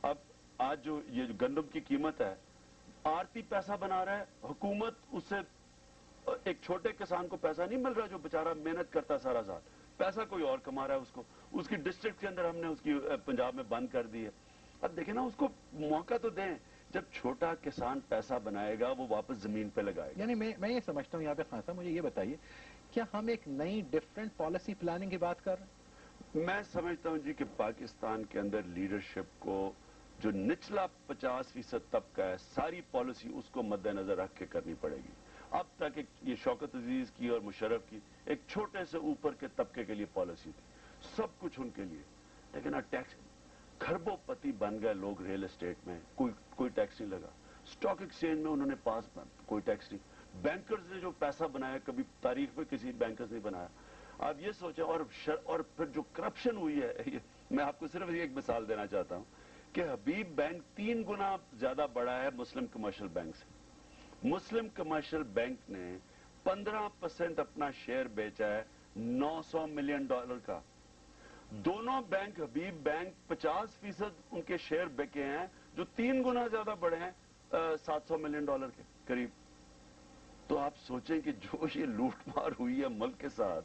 B: اب آج جو یہ جو گندم کی قیمت ہے، آرتی پیسہ بنا رہا ہے، حکومت اس سے ایک چھوٹے کسان کو پیسہ نہیں مل رہا جو بیچارہ محنت کرتا سارا سال، پیسہ کوئی اور کما رہا ہے، اس کو اس کی ڈسٹرکٹ کے اندر ہم نے اس کی پنجاب میں بند کر دی ہے. اب دیکھیں نا، اس کو موقع تو دیں. جب چھوٹا کسان پیسہ بنائے گا وہ واپس زمین پہ لگائے گا.
A: یعنی میں یہ سمجھتا ہوں یہاں پہ خان صاحب، مجھے یہ بتائیے، کیا ہم ایک نئی ڈفرینٹ پالیسی پلاننگ کی بات کر رہے ہیں؟
B: میں سمجھتا ہوں جی کہ پاکستان کے اندر لیڈرشپ کو جو نچلا 50% طبقہ ہے، ساری پالیسی اس کو مد نظر رکھ کے کرنی پڑے گی. اب تک یہ شوکت عزیز کی اور مشرف کی ایک چھوٹے سے اوپر کے طبقے کے لیے پالیسی تھی، سب کچھ ان کے لیے. لیکن ٹیکس کھربوں پتی بن گئے لوگ ریل اسٹیٹ میں، کوئی ٹیکس نہیں لگا. اسٹاک ایکسچینج میں انہوں نے پاس کوئی ٹیکس نہیں. بینکرز نے جو پیسہ بنایا کبھی تاریخ میں کسی بینکرز نے بنایا. آپ یہ سوچیں. اور پھر جو کرپشن ہوئی ہے، میں آپ کو صرف ایک مثال دینا چاہتا ہوں کہ حبیب بینک 3 گنا زیادہ بڑا ہے مسلم کمرشل بینک سے. مسلم کمرشل بینک نے 15% اپنا شیئر بیچا ہے $900 ملین کا. دونوں بینک، حبیب بینک 50% ان کے شیئر بکے ہیں جو 3 گنا زیادہ بڑے ہیں $700 ملین کے قریب. تو آپ سوچیں کہ جو یہ لوٹ مار ہوئی ہے ملک کے ساتھ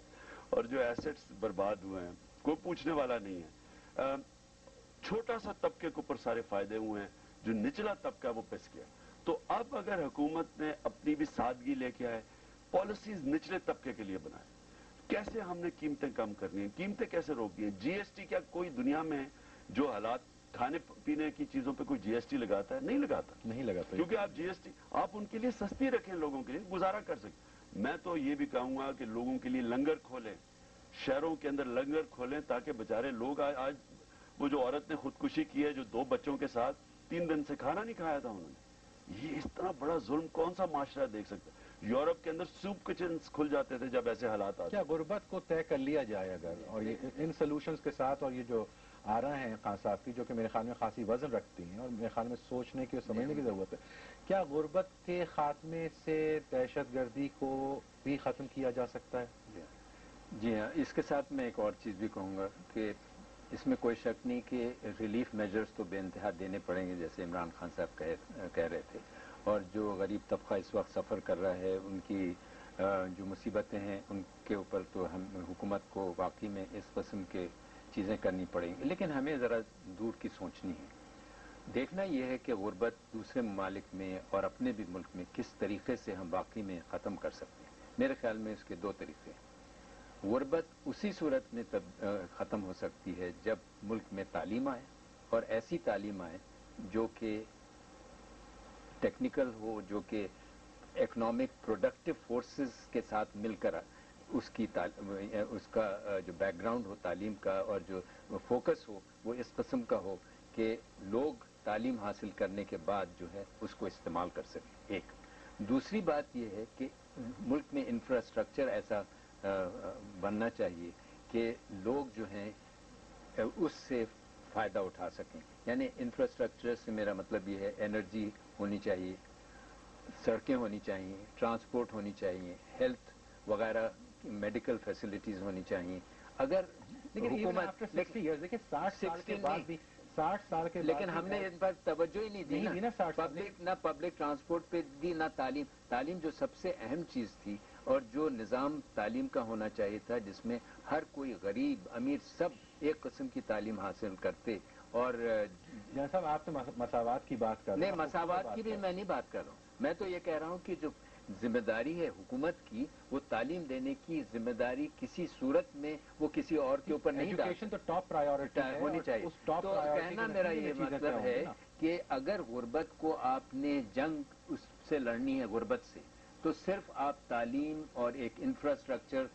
B: اور جو ایسٹس برباد ہوئے ہیں، کوئی پوچھنے والا نہیں ہے. چھوٹا سا طبقے کے اوپر سارے فائدے ہوئے ہیں، جو نچلا طبقہ وہ پس گیا. تو اب اگر حکومت نے اپنی بھی سادگی لے کے آئے، پالیسیز نچلے طبقے کے لیے بنائے، کیسے ہم نے قیمتیں کم کرنی ہیں، قیمتیں کیسے روکنی ہیں. جی ایس ٹی کیا کوئی دنیا میں جو حالات کھانے پینے کی چیزوں پہ کوئی جی ایس ٹی لگاتا ہے؟ نہیں لگاتا.
A: نہیں لگاتا.
B: کیونکہ آپ جی ایس ٹی آپ ان کے لیے سستی رکھیں، لوگوں کے لیے گزارا کر سکیں. میں تو یہ بھی کہوں گا کہ لوگوں کے لیے لنگر کھولیں، شہروں کے اندر لنگر کھولیں تاکہ بیچارے لوگ آج وہ جو عورت نے خودکشی کی ہے جو 2 بچوں کے ساتھ 3 دن سے کھانا نہیں کھایا تھا انہوں نے، یہ اس طرح بڑا ظلم کون سا معاشرہ دیکھ سکتا ہے؟ یورپ کے اندر سوپ کچنز کھل جاتے تھے جب ایسے حالات آتے.
A: کیا غربت کو طے کر لیا جائے اگر، اور یہ ان سولوشنز کے ساتھ، اور یہ جو آ رہے ہیں خان صاحب کی، جو کہ میرے خیال میں خاصی وزن رکھتی ہیں اور میرے خیال میں سوچنے کی اور سمجھنے کی ضرورت ہے، کیا غربت کے خاتمے سے دہشت گردی کو بھی ختم کیا جا سکتا ہے؟
C: جی ہاں، اس کے ساتھ میں ایک اور چیز بھی کہوں گا کہ اس میں کوئی شک نہیں کہ ریلیف میجرز تو بے انتہا دینے پڑیں گے، جیسے عمران خان صاحب کہہ رہے تھے. اور جو غریب طبقہ اس وقت سفر کر رہا ہے، ان کی جو مصیبتیں ہیں ان کے اوپر تو حکومت کو واقعی میں اس قسم کے چیزیں کرنی پڑیں گی. لیکن ہمیں ذرا دور کی سوچنی ہے. دیکھنا یہ ہے کہ غربت دوسرے ممالک میں اور اپنے بھی ملک میں کس طریقے سے ہم واقعی میں ختم کر سکتے ہیں. میرے خیال میں اس کے 2 طریقے ہیں. غربت اسی صورت میں ختم ہو سکتی ہے جب ملک میں تعلیم آئے، اور ایسی تعلیم آئے جو کہ ٹیکنیکل ہو، جو کہ اکنامک پروڈکٹیو فورسز کے ساتھ مل کر اس کا جو بیک گراؤنڈ ہو تعلیم کا اور جو فوکس ہو وہ اس قسم کا ہو کہ لوگ تعلیم حاصل کرنے کے بعد جو ہے اس کو استعمال کر سکیں. ایک دوسری بات یہ ہے کہ ملک میں انفراسٹرکچر ایسا بننا چاہیے کہ لوگ جو ہیں اس سے فائدہ اٹھا سکیں. یعنی انفراسٹرکچر سے میرا مطلب یہ ہے انرجی ہونی چاہیے، سڑکیں ہونی چاہیے، ٹرانسپورٹ ہونی چاہیے، ہیلتھ وغیرہ میڈیکل فیسلٹیز ہونی چاہیے. اگر حکومت
A: 60 سال کے بعد
C: لیکن ہم نے ان پر توجہ ہی نہیں دی نہ پبلک ٹرانسپورٹ پہ دی، نہ تعلیم جو سب سے اہم چیز تھی اور جو نظام تعلیم کا ہونا چاہیے تھا جس میں ہر کوئی غریب امیر سب ایک قسم کی تعلیم حاصل کرتے. اور
A: صاحب آپ تو مساوات کی بات کر رہے ہیں.
C: نہیں، مساوات کی بھی میں نہیں بات کر رہا ہوں. میں تو یہ کہہ رہا ہوں کہ جو ذمہ داری ہے حکومت کی، وہ تعلیم دینے کی ذمہ داری کسی صورت میں وہ کسی اور کے اوپر نہیں ڈالتی.
A: ایجوکیشن تو ٹاپ پرائیورٹی
C: ہونی چاہیے. تو کہنا میرا یہ مطلب ہے کہ اگر غربت کو آپ نے جنگ اس سے لڑنی ہے غربت سے، تو صرف آپ تعلیم اور ایک انفراسٹرکچر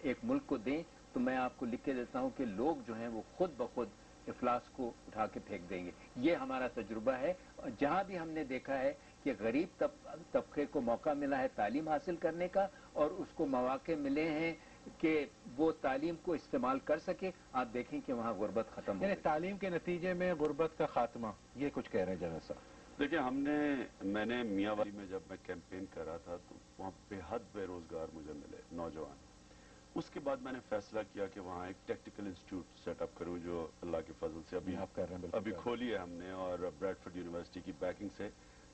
C: ایک ملک کو دیں تو میں آپ کو لکھ کے دیتا ہوں کہ لوگ جو ہیں وہ خود بخود افلاس کو اٹھا کے پھینک دیں گے. یہ ہمارا تجربہ ہے. جہاں بھی ہم نے دیکھا ہے کہ غریب طبقے کو موقع ملا ہے تعلیم حاصل کرنے کا اور اس کو مواقع ملے ہیں کہ وہ تعلیم کو استعمال کر سکے، آپ دیکھیں کہ وہاں غربت ختم ہو گئی.
A: یعنی تعلیم کے نتیجے میں غربت کا خاتمہ، یہ کچھ کہہ رہے ہیں جنرل صاحب.
B: دیکھیں میں نے میاں والی میں جب میں کیمپین کر رہا تھا تو وہاں بے حد بے روزگار مجھے ملے نوجوان. اس کے بعد میں نے فیصلہ کیا کہ وہاں ایک ٹیکنیکل انسٹیٹیوٹ سیٹ اپ کروں جو اللہ کے فضل سے
A: آپ کر رہے ہیں، بالکل
B: ابھی کھولی ہے ہم نے، اور بریڈفورڈ یونیورسٹی کی بیکنگ سے،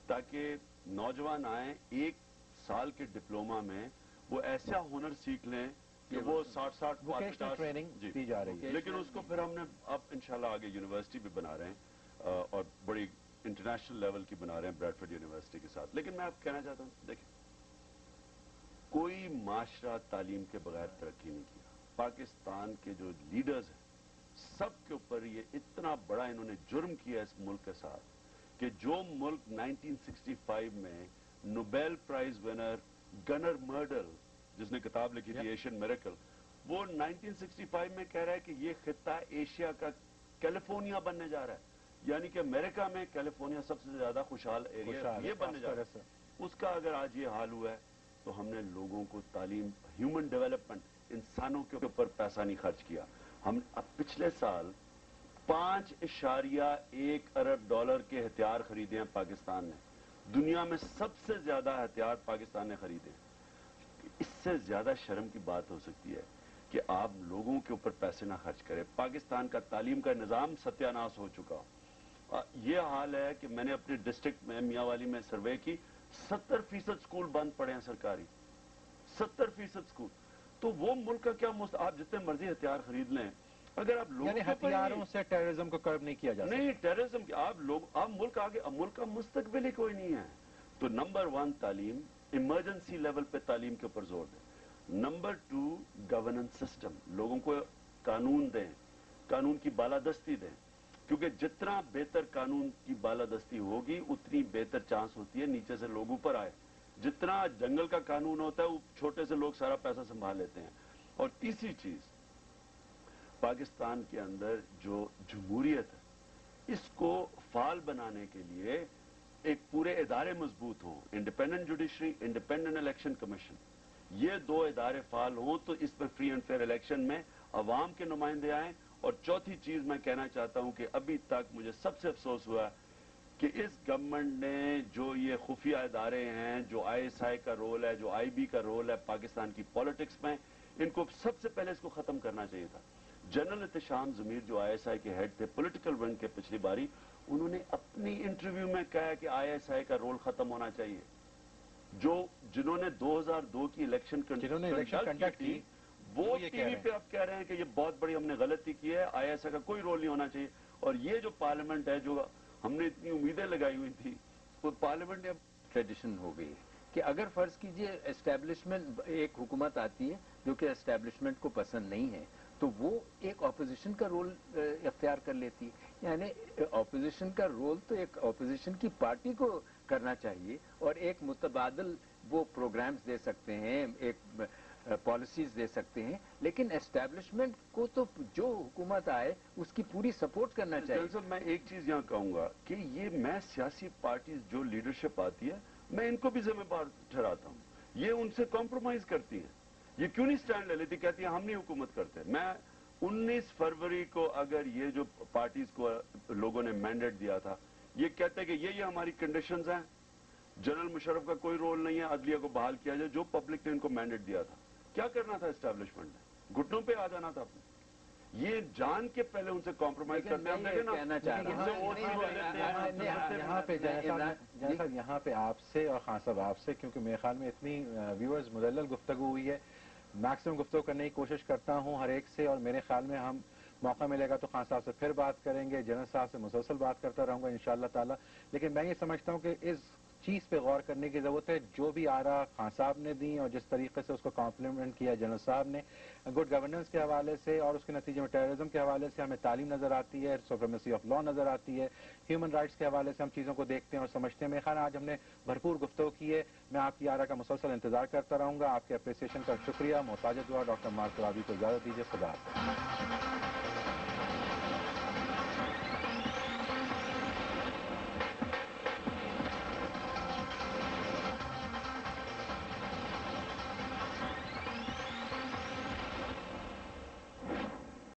B: تاکہ نوجوان آئیں 1 سال کے ڈپلوما میں وہ ایسا ہنر سیکھ لیں کہ وہ 60
A: ووکیشنل ٹریننگ دی جا رہی ہے،
B: لیکن اس کو پھر ہم نے اب انشاءاللہ آگے یونیورسٹی بھی بنا رہے ہیں اور بڑی انٹرنیشنل لیول کی بنا رہے ہیں بریڈفورڈ یونیورسٹی کے ساتھ. لیکن میں اب کہنا چاہتا ہوں، دیکھیں کوئی معاشرہ تعلیم کے بغیر ترقی نہیں کیا. پاکستان کے جو لیڈرز ہیں سب کے اوپر یہ اتنا بڑا انہوں نے جرم کیا اس ملک کے ساتھ کہ جو ملک 1965 میں نوبیل پرائز ونر گنر مرڈل، جس نے کتاب لکھی تھی ایشین میریکل، وہ 1965 میں کہہ رہا ہے کہ یہ خطہ ایشیا کا کیلیفورنیا بننے جا رہا ہے، یعنی کہ امریکہ میں کیلیفورنیا سب سے زیادہ خوشحال ایریا یہ بننے جا رہا ہے. اس کا اگر آج یہ حال ہوا ہے تو ہم نے لوگوں کو تعلیم، ہیومن ڈیولپمنٹ، انسانوں کے اوپر پیسہ نہیں خرچ کیا. ہم اب پچھلے سال 5.1 ارب ڈالر کے ہتھیار خریدے ہیں پاکستان نے. دنیا میں سب سے زیادہ ہتھیار پاکستان نے خریدے ہیں. اس سے زیادہ شرم کی بات ہو سکتی ہے کہ آپ لوگوں کے اوپر پیسے نہ خرچ کریں. پاکستان کا تعلیم کا نظام ستیہ ناش ہو چکا. یہ حال ہے کہ میں نے اپنے ڈسٹرکٹ میں میاں والی میں سروے کی، 70% سکول بند پڑے ہیں سرکاری، 70% سکول. تو وہ ملک کا کیا آپ جتنے مرضی ہتھیار خرید لیں، اگر آپ لوگوں
A: یعنی ہتھیاروں سے ٹیررزم کو کرب نہیں کیا جا سکتا.
B: نہیں ٹیررزم کی آپ ملک آگے، ملک کا مستقبل ہی کوئی نہیں ہے. تو نمبر 1 تعلیم، ایمرجنسی لیول پہ تعلیم کے اوپر زور دیں. نمبر 2 گورننس سسٹم، لوگوں کو قانون دیں، قانون کی بالادستی دیں، کیونکہ جتنا بہتر قانون کی بالادستی ہوگی اتنی بہتر چانس ہوتی ہے نیچے سے لوگ اوپر آئے. جتنا جنگل کا قانون ہوتا ہے وہ چھوٹے سے لوگ سارا پیسہ سنبھال لیتے ہیں. اور تیسری چیز، پاکستان کے اندر جو جمہوریت ہے اس کو فعال بنانے کے لیے ایک پورے ادارے مضبوط ہوں، independent judiciary, independent election commission. یہ 2 ادارے فعال ہوں تو اس میں فری اینڈ فیئر الیکشن میں عوام کے نمائندے آئیں. اور چوتھی چیز میں کہنا چاہتا ہوں کہ ابھی تک مجھے سب سے افسوس ہوا کہ اس گورنمنٹ نے جو یہ خفیہ ادارے ہیں، جو ISI کا رول ہے، جو IB کا رول ہے پاکستان کی پالیٹکس میں، ان کو سب سے پہلے اس کو ختم کرنا چاہیے تھا. جنرل احتشام ضمیر جو ISI کے ہیڈ تھے پولیٹیکل ونگ کے پچھلی باری، انہوں نے اپنی انٹرویو میں کہا کہ ISI کا رول ختم ہونا چاہیے. جنہوں نے 2002 کی الیکشن کنڈکٹ کی وہ ٹی وی پہ اب کہہ رہے ہیں کہ یہ بہت بڑی ہم نے غلطی کی ہے، ISI کا کوئی رول نہیں ہونا چاہیے. اور یہ جو پارلیمنٹ ہے، جو ہم نے اتنی امیدیں لگائی ہوئی تھی، وہ پارلیمنٹ نے اب
C: ٹریڈیشن ہو گئی کہ اگر فرض کیجئے اسٹیبلشمنٹ، ایک حکومت آتی ہے جو کہ اسٹیبلشمنٹ کو پسند نہیں ہے تو وہ ایک اپوزیشن کا رول اختیار کر لیتی ہے. یعنی اپوزیشن کا رول تو ایک اپوزیشن کی پارٹی کو کرنا چاہیے اور ایک متبادل وہ پروگرامز دے سکتے ہیں، ایک پالیسیز دے سکتے ہیں، لیکن اسٹیبلشمنٹ کو تو جو حکومت آئے اس کی پوری سپورٹ کرنا چاہیے.
B: صاحب میں ایک چیز یہاں کہوں گا کہ یہ میں سیاسی پارٹیز جو لیڈرشپ آتی ہے میں ان کو بھی ذمہ دار ٹھہراتا ہوں. یہ ان سے کمپرومائز کرتی ہیں. یہ کیوں نہیں سٹینڈ لے لیتی، کہتی ہیں ہم نہیں حکومت کرتے. میں 19 فروری کو اگر یہ جو پارٹیز کو لوگوں نے مینڈیٹ دیا تھا، یہ کہتے کہ یہ ہماری کنڈیشنز ہیں، جنرل مشرف کا کوئی رول نہیں ہے، عدلیہ کو بحال کیا جائے، جو پبلک نے ان کو مینڈیٹ دیا تھا. کیا کرنا تھا اسٹیبلشمنٹ نے؟ گھٹنوں پہ آ جانا تھا اپنے. یہ جان کے پہلے ان سے کمپرومائز کرتے ہیں.
A: یہاں پہ آپ سے اور خان صاحب آپ سے، کیونکہ میرے خیال میں اتنی ویورز مدلل گفتگو ہوئی ہے، میکسیمم گفتگو کرنے کی کوشش کرتا ہوں ہر ایک سے، اور میرے خیال میں ہم موقع ملے گا تو خان صاحب سے پھر بات کریں گے، جنرل صاحب سے مسلسل بات کرتا رہوں گا انشاءاللہ تعالی. لیکن میں یہ سمجھتا ہوں کہ اس چیز پہ غور کرنے کی ضرورت ہے، جو بھی آرا خان صاحب نے دی اور جس طریقے سے اس کو کمپلیمنٹ کیا جنرل صاحب نے، گڈ گورننس کے حوالے سے اور اس کے نتیجے میں ٹیررزم کے حوالے سے ہمیں تعلیم نظر آتی ہے، سپریمیسی آف لا نظر آتی ہے، ہیومن رائٹس کے حوالے سے ہم چیزوں کو دیکھتے ہیں اور سمجھتے ہیں. میرے خیال آج ہم نے بھرپور گفتگو کی ہے. میں آپ کی آرا کا مسلسل انتظار کرتا رہوں گا. آپ کے اپریسیشن کا شکریہ. محتاج دعا ڈاکٹر مار ترابی کو اجازت دیجیے. خدا حافظ.